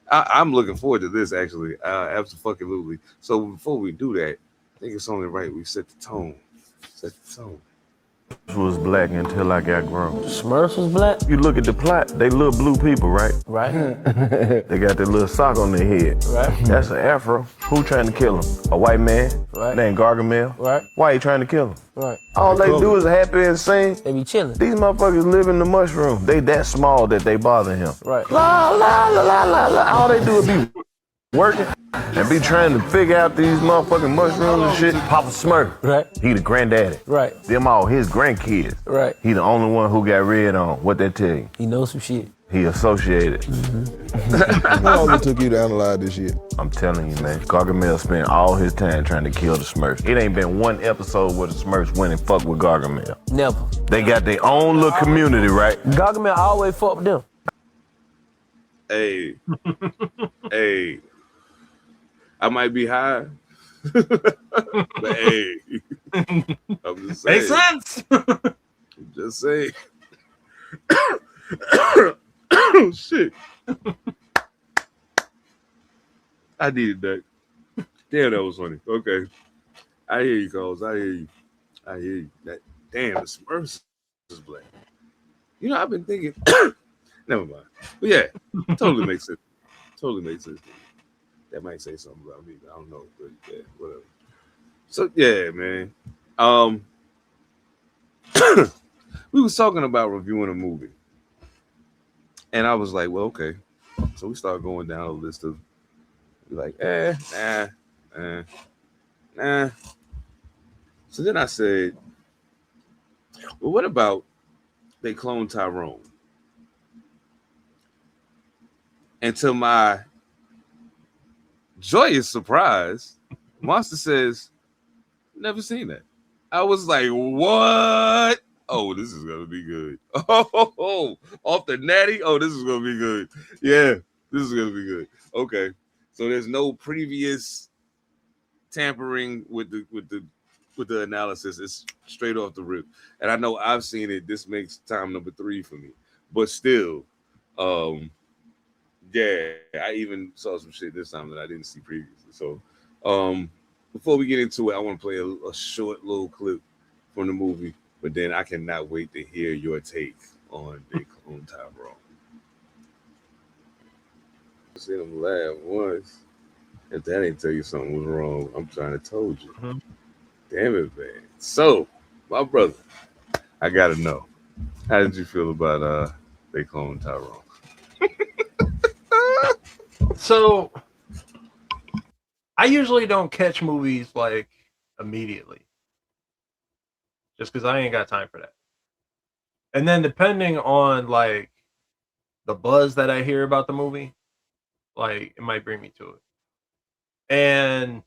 I'm looking forward to this, actually. Absolutely. So before we do that, I think it's only right we set the tone. Was black until I got grown. Smurfs was black? You look at the plot, they little blue people, right? Right. They got their little sock on their head. Right. That's an afro. Who trying to kill him? A white man? Right. Named Gargamel? Right. Why you trying to kill him? Right. All they do is happy and sing. They be chilling. These motherfuckers live in the mushroom. They that small that they bother him. Right. La la la la la la. All they do is be working and be trying to figure out these motherfucking mushrooms and shit. Papa Smurf. Right. He the granddaddy. Right. Them all his grandkids. Right. He the only one who got red on. What that tell you? He knows some shit. He associated. How long it took you to analyze this shit? I'm telling you, man. Gargamel spent all his time trying to kill the Smurfs. It ain't been one episode where the Smurfs went and fucked with Gargamel. Never. They got their own little community, right? Gargamel always fuck with them. Hey. Hey. I might be high, but hey, I'm just saying. Makes sense. I'm just saying. Oh, shit. I needed that. Damn, that was funny. Okay. I hear you, Coles. I hear you. That damn, the Smurfs is black. You know, I've been thinking. Never mind. But yeah, totally makes sense. That might say something about me, but I don't know. But yeah, whatever. So yeah, man. We was talking about reviewing a movie. And I was like, well, okay. So we started going down a list of like, nah. So then I said, well, what about they clone Tyrone? And to my joyous surprise, Monster says, never seen that. I was like, what? Oh, this is gonna be good. Oh, off the natty. Oh, this is gonna be good. Yeah, this is gonna be good. Okay, so there's no previous tampering with the analysis. It's straight off the rip. And I know I've seen it. This makes time number 3 for me. But still, yeah, I even saw some shit this time that I didn't see previously. So, before we get into it, I want to play a short little clip from the movie. But then I cannot wait to hear your take on They Clone Tyrone. I seen him laugh once. If that ain't tell you something was wrong, I'm trying to told you. Mm-hmm. Damn it, man. So, my brother, I gotta know. How did you feel about They Clone Tyrone? So, I usually don't catch movies like immediately. Just because I ain't got time for that. And then depending on like the buzz that I hear about the movie, like it might bring me to it. And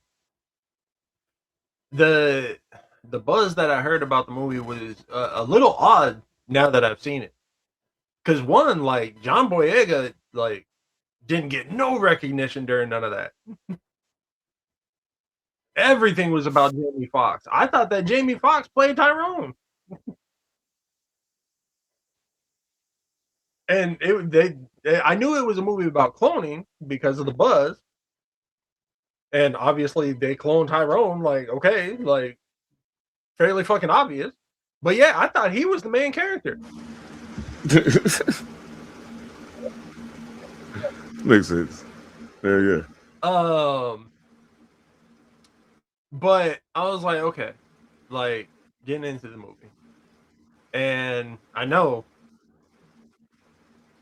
the buzz that I heard about the movie was a little odd now that I've seen it. Because one, like John Boyega, like didn't get no recognition during none of that. Everything was about Jamie Foxx. I thought that Jamie Foxx played Tyrone. And I knew it was a movie about cloning because of the buzz. And obviously they cloned Tyrone, like, okay, like fairly fucking obvious. But yeah, I thought he was the main character. Makes sense. Yeah. But I was like, okay, like getting into the movie. And I know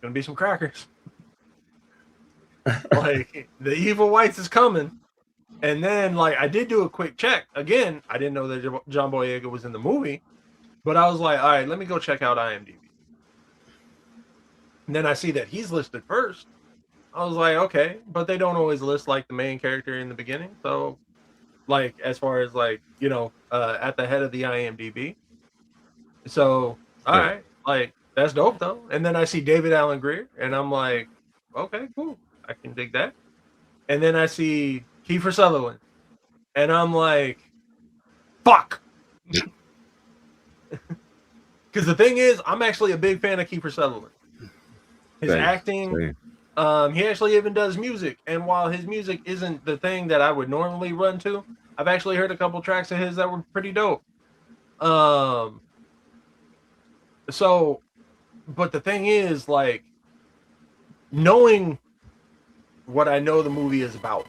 gonna be some crackers. Like the evil whites is coming. And then like I did do a quick check. Again, I didn't know that John Boyega was in the movie, but I was like, all right, let me go check out IMDb. And then I see that he's listed first. I was like, okay, but they don't always list like the main character in the beginning. So like as far as like, you know, at the head of the IMDb. So all right, like that's dope though. And then I see David Alan Grier and I'm like, okay, cool. I can dig that. And then I see Kiefer Sutherland. And I'm like, fuck. Because the thing is, I'm actually a big fan of Kiefer Sutherland. His acting, he actually even does music. And while his music isn't the thing that I would normally run to, I've actually heard a couple tracks of his that were pretty dope. So, but the thing is, like, knowing what I know the movie is about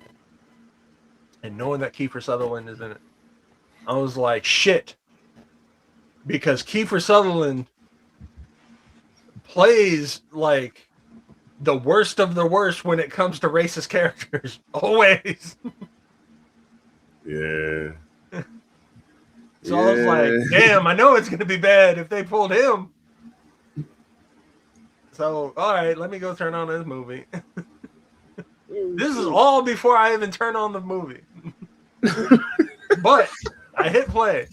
and knowing that Kiefer Sutherland is in it, I was like, shit. Because Kiefer Sutherland plays like the worst of the worst when it comes to racist characters. Always. Yeah. So I was like, damn, I know it's going to be bad if they pulled him. So, all right, let me go turn on this movie. This is all before I even turn on the movie. But I hit play.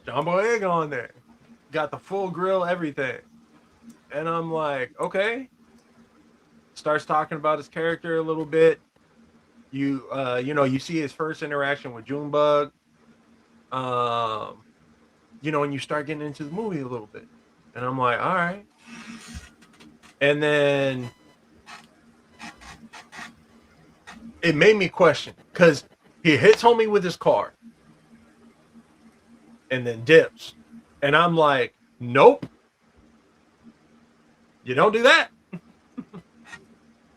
John Boyega on there. Got the full grill, everything. And I'm like, okay. Starts talking about his character a little bit. You you see his first interaction with Junebug. And you start getting into the movie a little bit. And I'm like, all right. And then it made me question, because he hits homie with his car and then dips. And I'm like, nope. You don't do that.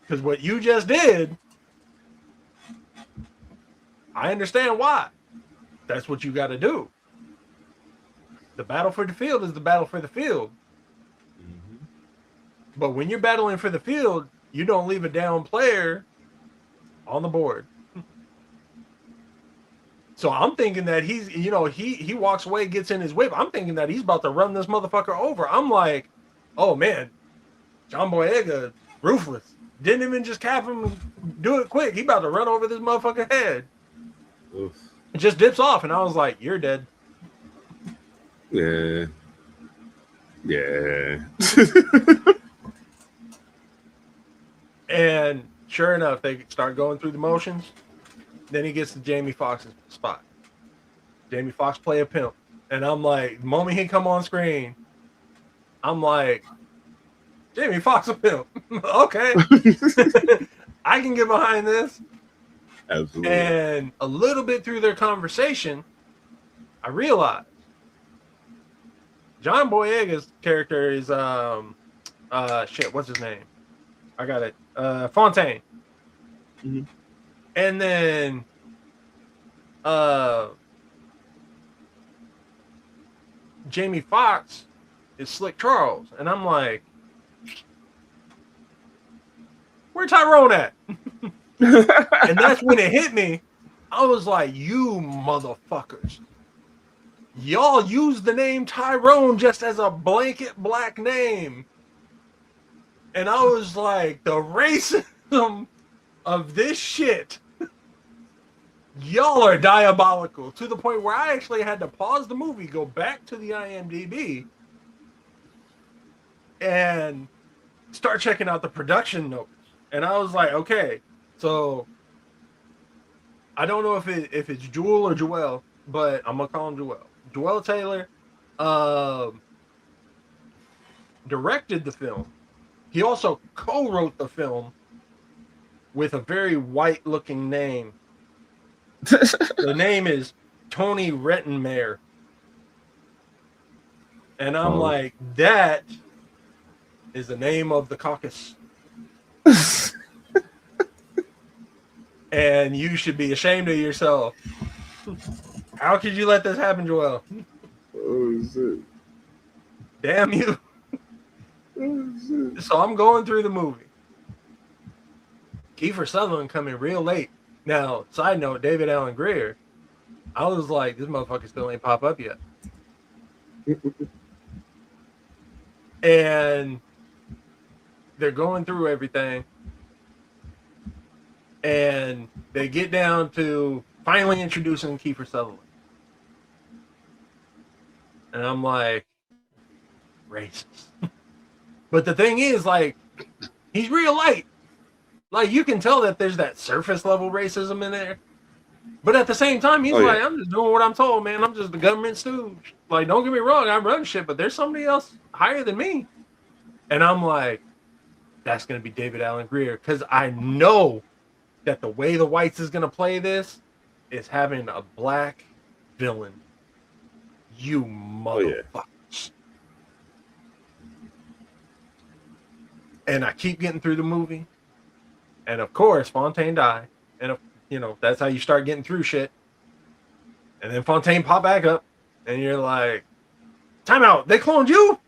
Because what you just did, I understand why. That's what you got to do. The battle for the field is the battle for the field. Mm-hmm. But when you're battling for the field, you don't leave a down player on the board. So I'm thinking that he's, he walks away, gets in his whip. I'm thinking that he's about to run this motherfucker over. I'm like, oh man, John Boyega, ruthless. Didn't even just cap him and do it quick. He about to run over this motherfucker head. Oof. It just dips off, and I was like, you're dead. Yeah. Yeah. And sure enough, they start going through the motions. Then he gets to Jamie Foxx's spot. Jamie Foxx play a pimp. And I'm like, the moment he come on screen, I'm like, Jamie Foxx a pimp. Okay. I can get behind this. Absolutely. And a little bit through their conversation, I realized John Boyega's character is what's his name? I got it. Fontaine. Mm-hmm. And then Jamie Foxx is Slick Charles. And I'm like, where Tyrone at? And that's when it hit me. I was like, you motherfuckers. Y'all use the name Tyrone just as a blanket black name. And I was like, the racism of this shit. Y'all are diabolical, to the point where I actually had to pause the movie, go back to the IMDb, and start checking out the production notes. And I was like, okay, so I don't know if it's Jewel or Joelle, but I'm gonna call him Joelle. Joelle Taylor directed the film. He also co-wrote the film with a very white-looking name. The name is Tony Rettenmaier. And I'm like, that is the name of the caucus. And you should be ashamed of yourself. How could you let this happen, Joel? Oh, shit. Damn you. Oh, shit. So I'm going through the movie. Kiefer Sutherland coming real late. Now, side note, David Alan Grier, I was like, this motherfucker still ain't pop up yet. And they're going through everything. And they get down to finally introducing Kiefer Sutherland. And I'm like, racist. But the thing is, like, he's real light. Like, you can tell that there's that surface level racism in there. But at the same time, he's like, I'm just doing what I'm told, man. I'm just the government stooge. Like, don't get me wrong, I run shit, but there's somebody else higher than me. And I'm like, that's going to be David Allen Greer. Because I know that the way the whites is going to play this is having a black villain. You motherfuckers. And I keep getting through the movie. And of course, Fontaine died. And, you know, that's how you start getting through shit. And then Fontaine pop back up. And you're like, time out. They cloned you?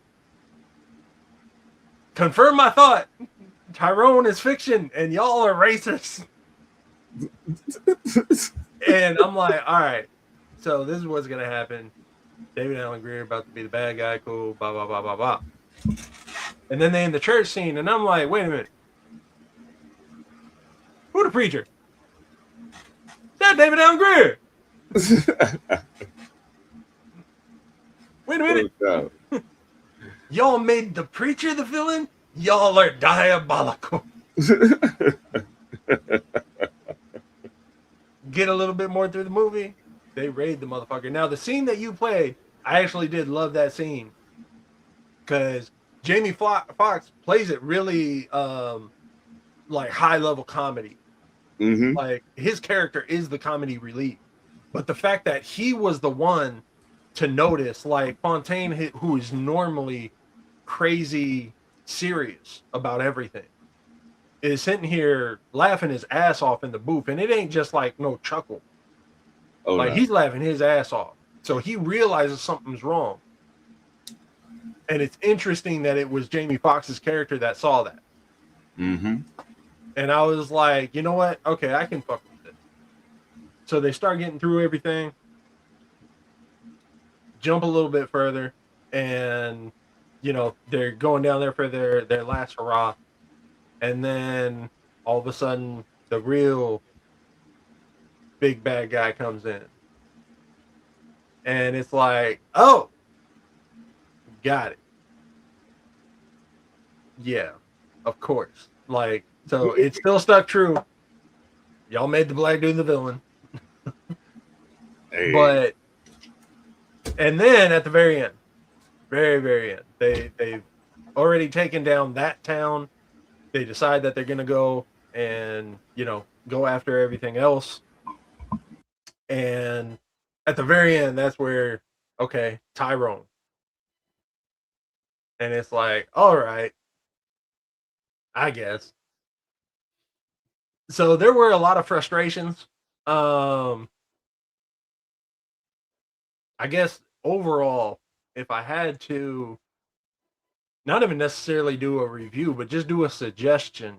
Confirm my thought. Tyrone is fiction. And y'all are racist. And I'm like, all right. So this is what's going to happen. David Allen Greer about to be the bad guy. Cool. Blah, blah, blah, blah, blah. And then they in the church scene. And I'm like, wait a minute. Who the preacher? That David Allen Greer. Wait a minute. Y'all made the preacher the villain? Y'all are diabolical. Get a little bit more through the movie. They raid the motherfucker. Now, the scene that you played, I actually did love that scene. Because Jamie Foxx plays it really like high-level comedy. Mm-hmm. Like, his character is the comedy relief. But the fact that he was the one to notice, like, Fontaine, who is normally crazy serious about everything, is sitting here laughing his ass off in the booth. And it ain't just like no chuckle. Oh, like, no. he's laughing his ass off. So he realizes something's wrong. And it's interesting that it was Jamie Foxx's character that saw that. Mm-hmm. And I was like, you know what? Okay, I can fuck with it. So they start getting through everything. Jump a little bit further. And, you know, they're going down there for their last hurrah. And then all of a sudden, the real big bad guy comes in. And it's like, oh, got it. Yeah, of course. Like, so it still stuck true. Y'all made the black dude the villain. Hey. But, and then at the very end, very, very end, they've already taken down that town. They decide that they're going to go and, you know, go after everything else. And at the very end, that's where, okay, Tyrone. And it's like, all right, I guess. So there were a lot of frustrations. I guess overall, if I had to not even necessarily do a review, but just do a suggestion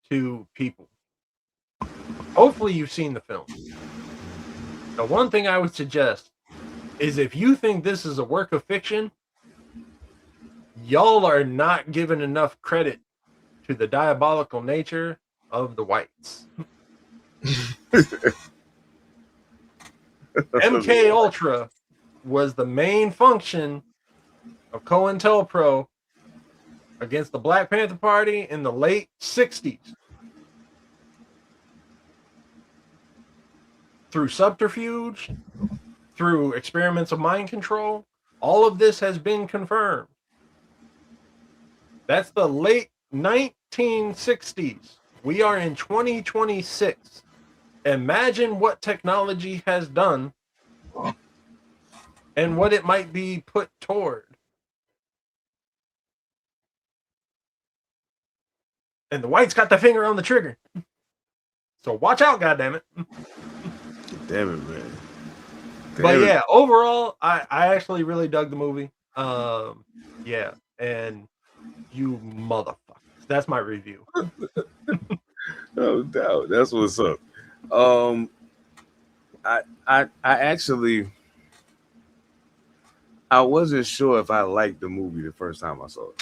to people. Hopefully you've seen the film. The one thing I would suggest is if you think this is a work of fiction, y'all are not giving enough credit to the diabolical nature of the whites. MK Ultra was the main function of COINTELPRO against the Black Panther Party in the late 60s. Through subterfuge, through experiments of mind control, all of this has been confirmed. That's the late 1960s. We are in 2026. Imagine what technology has done and what it might be put toward. And the whites got the finger on the trigger. So watch out, goddammit. Damn it, man. But yeah, overall, I actually really dug the movie. Yeah, and you motherfuckers. That's my review. No doubt. That's what's up. I actually I wasn't sure if I liked the movie the first time I saw it.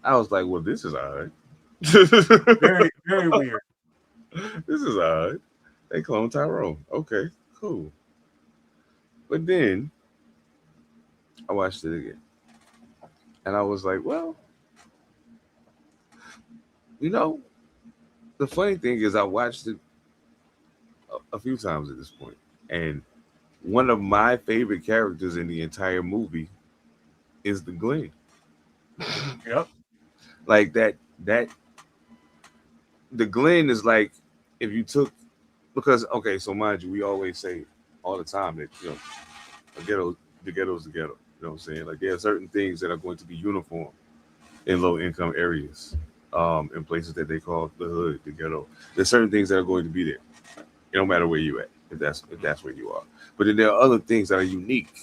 I was like, well, this is all right. Very, very weird. This is all right. They clone Tyrone. Okay, cool. But then I watched it again. And I was like, well, You know, the funny thing is I watched it a few times at this point, and one of my favorite characters in the entire movie is the Glenn. Yep. Like that the Glenn is like if you took because okay, so mind you, we always say all the time that the ghetto's the ghetto. You know what I'm saying? Like there are certain things that are going to be uniform in low income areas, in places that they call the hood, the ghetto. There's certain things that are going to be there. No matter where you at, if that's where you are. But then there are other things that are unique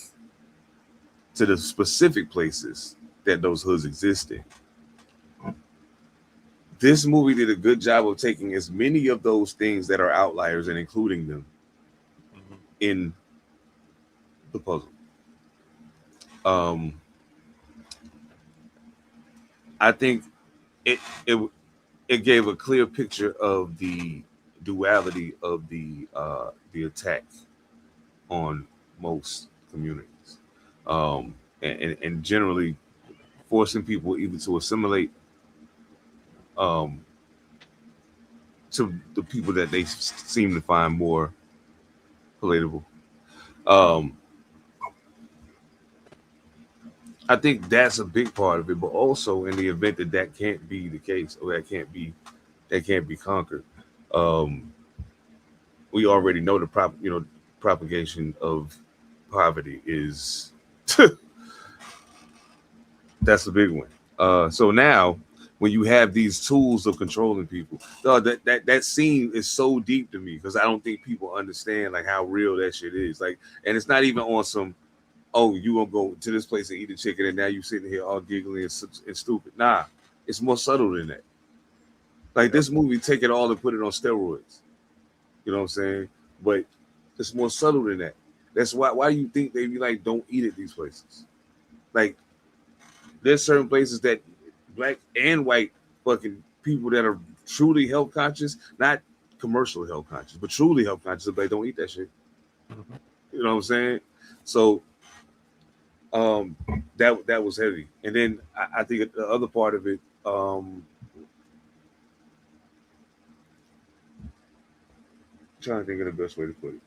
to the specific places that those hoods exist in. This movie did a good job of taking as many of those things that are outliers and including them in the puzzle. I think it gave a clear picture of the duality of the attack on most communities, and generally forcing people either to assimilate to the people that they seem to find more palatable. I think that's a big part of it, but also in the event that can't be the case or that can't be conquered, we already know the propagation of poverty is that's a big one. So now when you have these tools of controlling people, that scene is so deep to me because I don't think people understand like how real that shit is. Like, and it's not even on some, oh, you gonna go to this place and eat a chicken and now you sitting here all giggling and stupid. Nah, it's more subtle than that. Like this movie, take it all and put it on steroids. You know what I'm saying? But it's more subtle than that. That's why you think they be like, don't eat at these places. Like, there's certain places that black and white fucking people that are truly health conscious, not commercial health conscious, but truly health conscious, they don't eat that shit. You know what I'm saying? So that was heavy. And then I think the other part of it, trying to think of the best way to put it.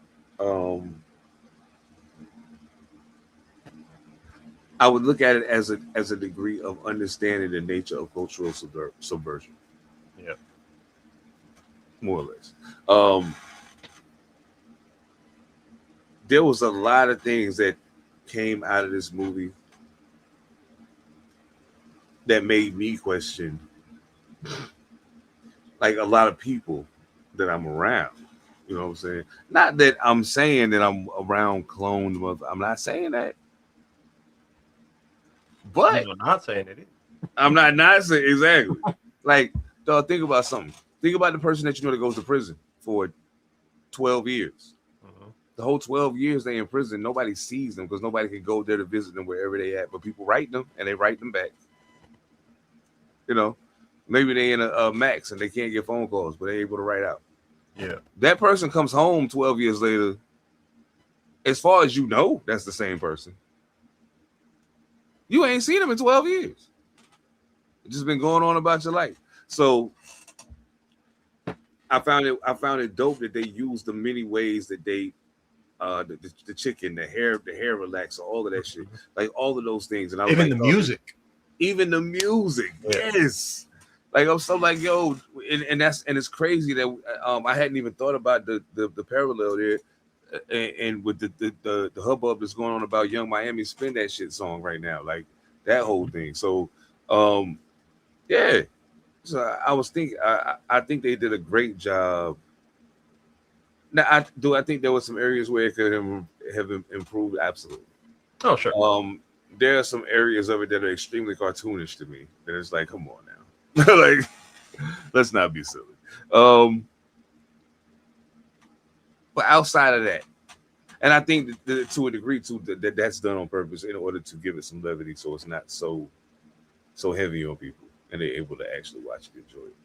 I would look at it as a degree of understanding the nature of cultural subversion. Yeah, more or less. There was a lot of things that came out of this movie that made me question, like a lot of people that I'm around. You know what I'm saying? Not that I'm saying that I'm around cloned. I'm not saying that. But I'm not saying it. I'm not saying exactly. Like, dog, think about something. Think about the person that you know that goes to prison for 12 years. The whole 12 years they in prison, nobody sees them because nobody can go there to visit them wherever they at. But people write them and they write them back. You know, maybe they in a max and they can't get phone calls, but they're able to write out. Yeah, that person comes home 12 years later. As far as you know, that's the same person. You ain't seen them in 12 years. It's just been going on about your life. So I found it dope that they used the many ways that they the chicken, the hair relaxer, all of that shit, like all of those things, and I was even like, even the music, yes. Like I'm so like, yo, and it's crazy that I hadn't even thought about the parallel there, and with the hubbub that's going on about Young Miami Spin That Shit song right now, like that whole thing. So, yeah. So I was thinking, I think they did a great job. Now, I think there were some areas where it could have improved? Absolutely. Oh, sure. There are some areas of it that are extremely cartoonish to me. That it's like, come on now, like, let's not be silly. But outside of that, and I think that to a degree too, that's done on purpose in order to give it some levity, so it's not so heavy on people, and they're able to actually watch it, enjoy it.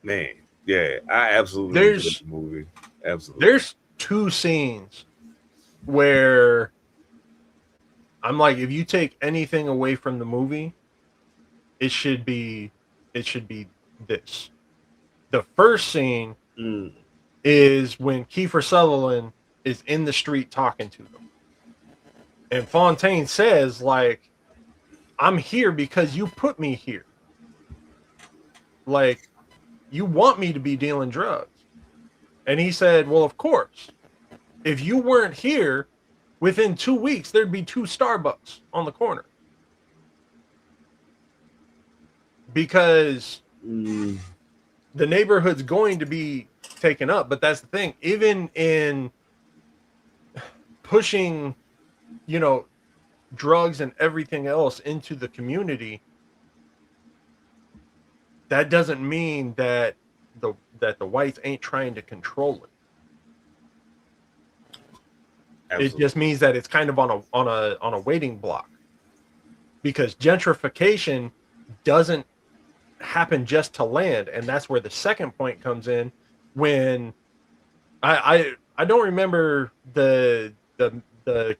Man, yeah, I absolutely enjoyed the movie. Absolutely. There's two scenes where I'm like, if you take anything away from the movie, it should be it should be this. The first scene is when Kiefer Sutherland is in the street talking to them. And Fontaine says, like, I'm here because you put me here. Like, you want me to be dealing drugs. And he said, well, of course. If you weren't here, within 2 weeks, there'd be 2 Starbucks on the corner. Because the neighborhood's going to be taken up. But that's the thing. Even in pushing, you know, drugs and everything else into the community, that doesn't mean that the whites ain't trying to control it. Absolutely. It just means that it's kind of on a waiting block, because gentrification doesn't happen just to land, and that's where the second point comes in. When I don't remember the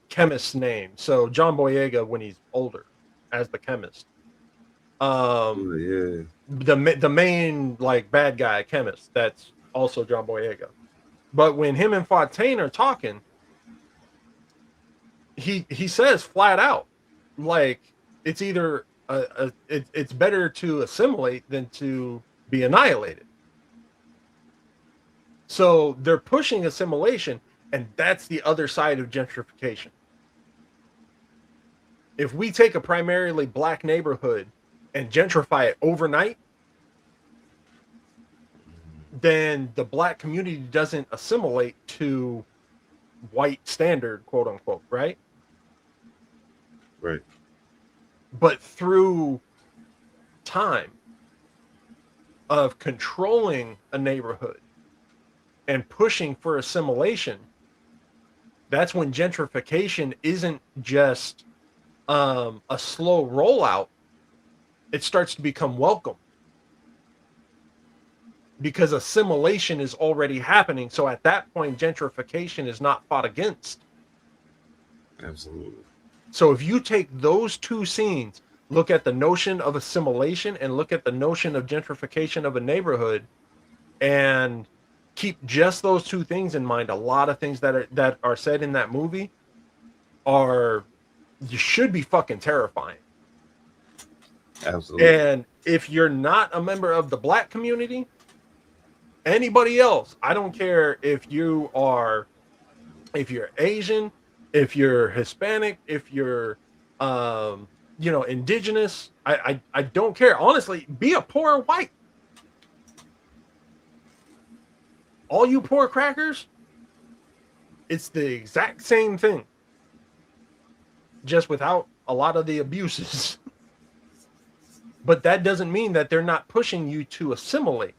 chemist's name. So John Boyega, when he's older, as the chemist. The main like bad guy chemist, that's also John Boyega. But when him and Fontaine are talking, he says flat out, like, it's either it's better to assimilate than to be annihilated. So they're pushing assimilation, and that's the other side of gentrification. If we take a primarily black neighborhood and gentrify it overnight, then the black community doesn't assimilate to white standard, quote unquote, right? Right. But through time of controlling a neighborhood and pushing for assimilation, that's when gentrification isn't just a slow rollout. It starts to become welcome, because assimilation is already happening. So at that point, gentrification is not fought against. Absolutely. So if you take those two scenes, look at the notion of assimilation and look at the notion of gentrification of a neighborhood, and keep just those two things in mind, a lot of things that are said in that movie should be fucking terrifying. Absolutely. And if you're not a member of the black community, anybody else, I don't care if you're Asian, if you're Hispanic, if you're indigenous, I don't care. Honestly, be a poor white. All you poor crackers, it's the exact same thing, just without a lot of the abuses. But that doesn't mean that they're not pushing you to assimilate.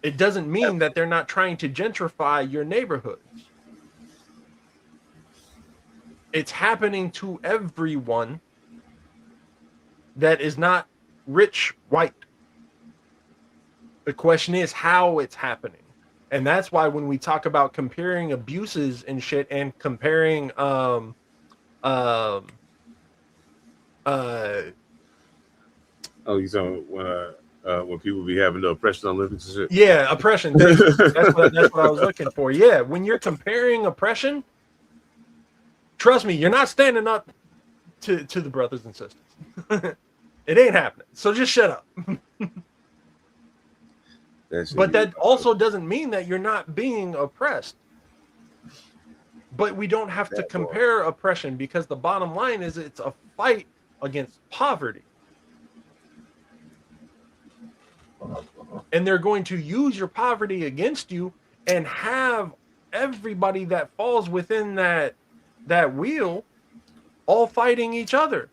It doesn't mean that they're not trying to gentrify your neighborhoods. It's happening to everyone that is not rich white. The question is how it's happening. And that's why when we talk about comparing abuses and shit and comparing you talking when people be having the oppression Olympics and shit? Yeah, oppression. That's what I was looking for. Yeah, when you're comparing oppression, trust me, you're not standing up to the brothers and sisters. It ain't happening. So just shut up. But that also doesn't mean that you're not being oppressed. But we don't have to compare oppression, because the bottom line is it's a fight against poverty. And they're going to use your poverty against you and have everybody that falls within that wheel all fighting each other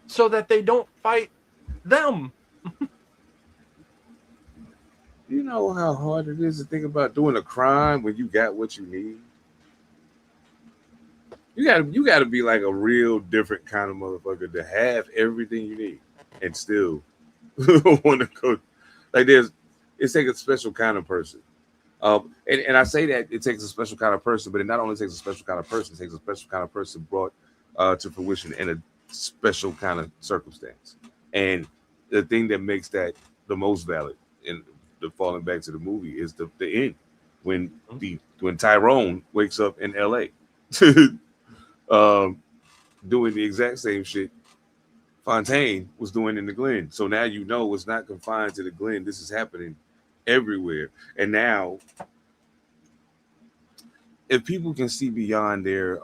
so that they don't fight them. You know how hard it is to think about doing a crime when you got what you need? You gotta be like a real different kind of motherfucker to have everything you need and still want to go. Like it takes a special kind of person. And I say that it takes a special kind of person, but it not only takes a special kind of person, it takes a special kind of person brought to fruition in a special kind of circumstance. And the thing that makes that the most valid, and the falling back to the movie, is the end when Tyrone wakes up in L.A. Doing the exact same shit Fontaine was doing in the Glen. So now you know it's not confined to the Glen. This is happening everywhere. And now, if people can see beyond their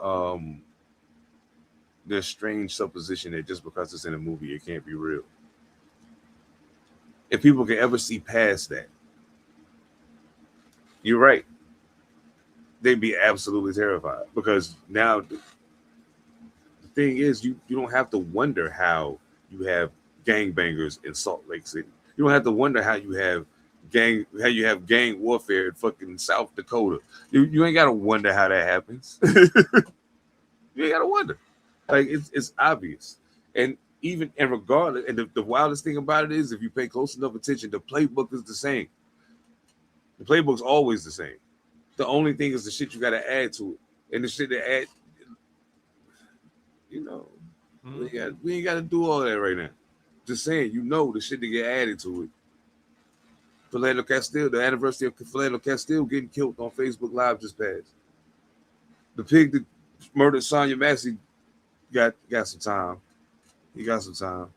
strange supposition that just because it's in a movie, it can't be real. If people can ever see past that, you're right. They'd be absolutely terrified, because now the thing is, you don't have to wonder how you have gangbangers in Salt Lake City. You don't have to wonder how you have gang warfare in fucking South Dakota. You ain't gotta wonder how that happens. You ain't gotta wonder. Like, it's obvious. And regardless, and the wildest thing about it is, if you pay close enough attention, the playbook is the same. The playbook's always the same. The only thing is the shit you gotta add to it. And the shit that add, we ain't gotta do all that right now. Just saying, the shit that get added to it. Philando Castile, the anniversary of Philando Castile getting killed on Facebook Live just passed. The pig that murdered Sonya Massey got some time. He got some time.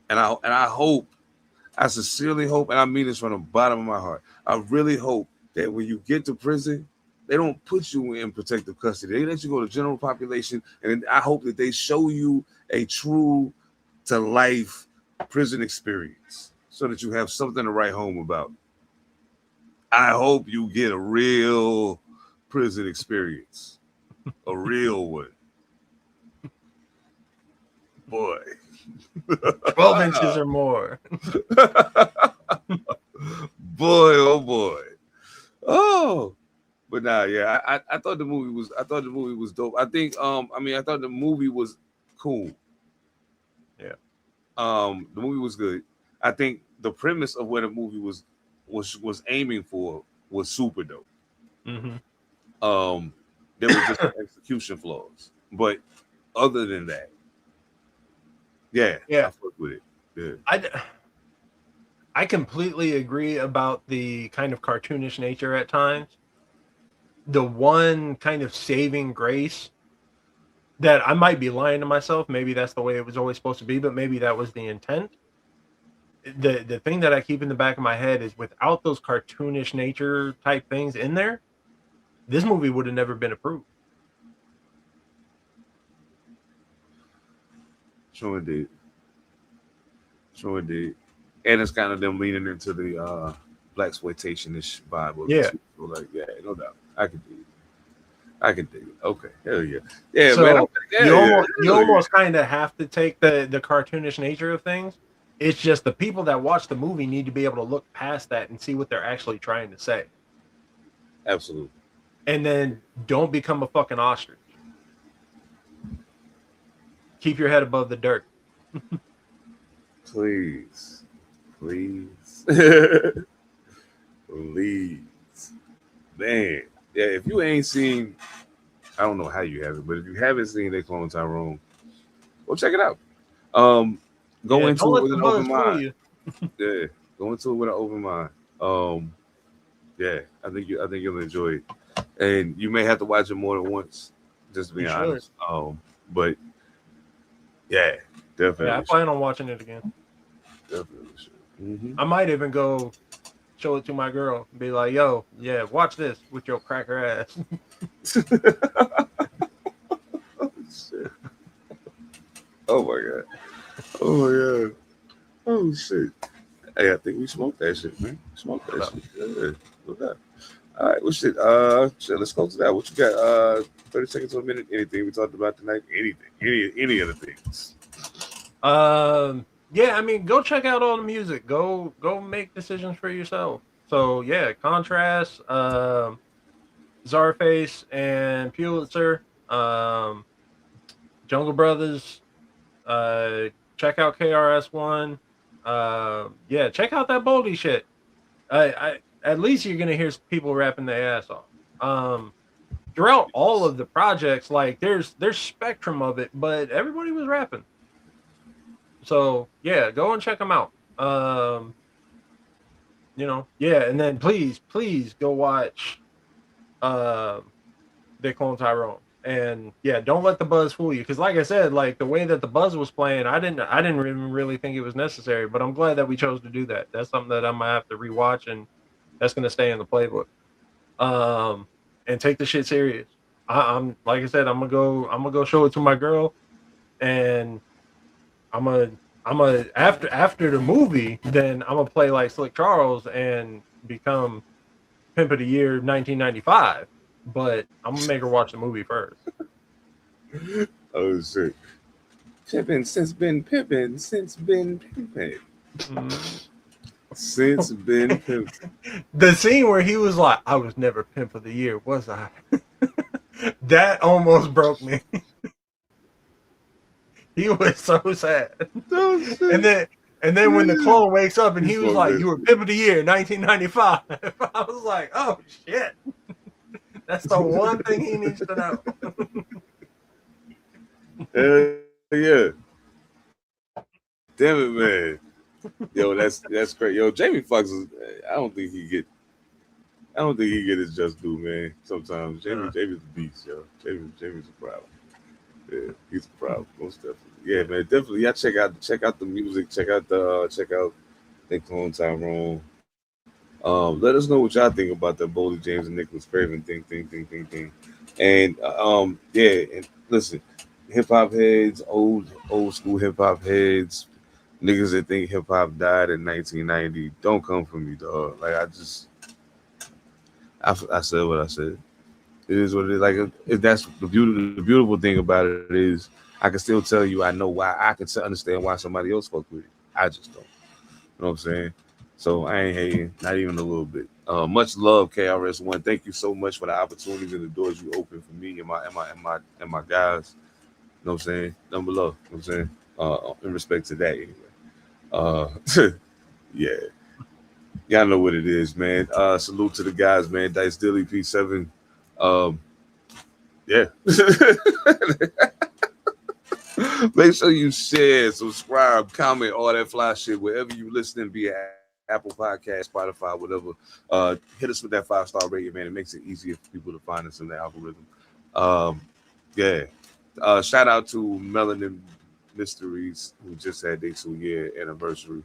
And I sincerely hope, and I mean this from the bottom of my heart, I really hope that when you get to prison, they don't put you in protective custody. They let you go to general population, and I hope that they show you a true to life prison experience so that you have something to write home about. I hope you get a real prison experience, a real one. Boy. 12 inches or more. Boy, oh boy. Oh. But nah, yeah, I thought the movie was dope. I think I thought the movie was cool. Yeah. The movie was good. I think the premise of what the movie was aiming for was super dope. Mm-hmm. There was just execution flaws. But other than that, yeah. I fuck with it. Yeah. I completely agree about the kind of cartoonish nature at times. The one kind of saving grace that I might be lying to myself, maybe that's the way it was always supposed to be, but maybe that was the intent. The thing that I keep in the back of my head is, without those cartoonish nature type things in there, this movie would have never been approved. Sure did. And it's kind of them leaning into the blaxploitation-ish vibe. Yeah. So like, yeah, no doubt. I can dig it. Okay. Hell yeah. Yeah, So man. you almost kind of have to take the cartoonish nature of things. It's just the people that watch the movie need to be able to look past that and see what they're actually trying to say. Absolutely. And then don't become a fucking ostrich. Keep your head above the dirt. Please. Man. Yeah, if you ain't seen, I don't know how you have it, but if you haven't seen They Clone Tyrone, go check it out. Go into it with an open mind. Yeah, go into it with an open mind. Yeah, I think you'll enjoy it, and you may have to watch it more than once, just to be honest. But yeah, definitely. Yeah, I plan on watching it again. Definitely. Mm-hmm. I might even go show it to my girl and be like, "Yo, yeah, watch this with your cracker ass." Oh my god. Oh shit. Hey, I think we smoked that shit, man. Smoked that shit. Yeah. Okay. All right. Well, shit. Let's go to that. What you got? 30 seconds to a minute. Anything we talked about tonight? Anything? Any other things? Yeah. I mean, go check out all the music. Go make decisions for yourself. So yeah, Contrast, Czarface, and Pulitzer, Jungle Brothers. Check out KRS-One. Yeah, check out that Boldy shit. At least you're gonna hear people rapping their ass off. Throughout all of the projects, like there's spectrum of it, but everybody was rapping. So yeah, go and check them out. You know, yeah, and then please go watch They Clone Tyrone. And yeah, don't let the buzz fool you, because like I said, like the way that the buzz was playing, I didn't even really think it was necessary, but I'm glad that we chose to do that. That's something that I'm gonna have to rewatch, and that's gonna stay in the playbook. And take the shit serious. I'm like I said, I'm gonna go show it to my girl, and I'm gonna after the movie, then I'm gonna play like Slick Charles and become Pimp of the Year 1995. But I'm gonna make her watch the movie first. Oh shit! Pimpin' since been pimpin', since been pimpin'. Since been pimpin'. The scene where he was like, "I was never Pimp of the Year, was I?" That almost broke me. He was so sad. And then when the clone wakes up and he was like, "You were Pimp of the Year 1995." I was like, "Oh shit." That's the one thing he needs to know. Yeah. Damn it, man. Yo, that's great. Yo, Jamie Foxx is. I don't think he get his just due, man. Sometimes Jamie's a beast, yo. Jamie's a problem. Yeah, he's a problem, most definitely. Yeah, man, definitely. Yeah, check out the music. Check out They Clone Tyrone. Let us know what y'all think about the Boldy James and Nicholas Craven thing. And yeah, and listen, hip hop heads, old school hip hop heads, niggas that think hip hop died in 1990, don't come for me, dog. Like I said what I said. It is what it is. Like if that's the beautiful thing about it is I can still tell you I know why. I can understand why somebody else fuck with it. I just don't. You know what I'm saying? So I ain't hating, not even a little bit. Much love, KRS-One. Thank you so much for the opportunities and the doors you opened for me and my guys. You know what I'm saying? Number love. You know what I'm saying? In respect to that, anyway. Yeah. Y'all know what it is, man. Salute to the guys, man. Dyce Dylli, P7. Yeah. Make sure you share, subscribe, comment, all that fly shit wherever you listening, be at Apple Podcast, Spotify, whatever. Hit us with that 5-star rating, man. It makes it easier for people to find us in the algorithm. Yeah. Shout out to Melanin Mysteries, who just had their 2-year anniversary.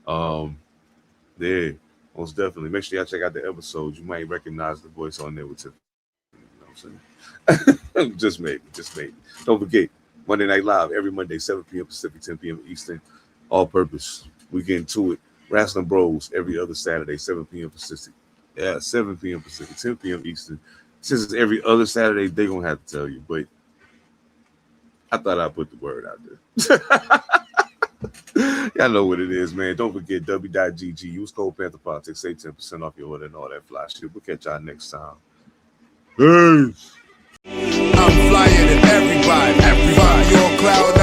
Yeah, most definitely. Make sure y'all check out the episodes. You might recognize the voice on there with Tiffany. You know what I'm saying? Just maybe. Don't forget, Monday Night Live every Monday, 7 p.m. Pacific, 10 p.m. Eastern. All purpose. We get into it. Wrestling Bros every other Saturday, 7 p.m. Pacific. Yeah, 7 p.m. Pacific, 10 p.m. Eastern. Since it's every other Saturday, they're going to have to tell you. But I thought I'd put the word out there. Y'all know what it is, man. Don't forget w.gg. Use code Pantha Politix. Save 10% off your order and all that fly shit. We'll catch y'all next time. Peace. I'm flyer than everybody. You're on cloud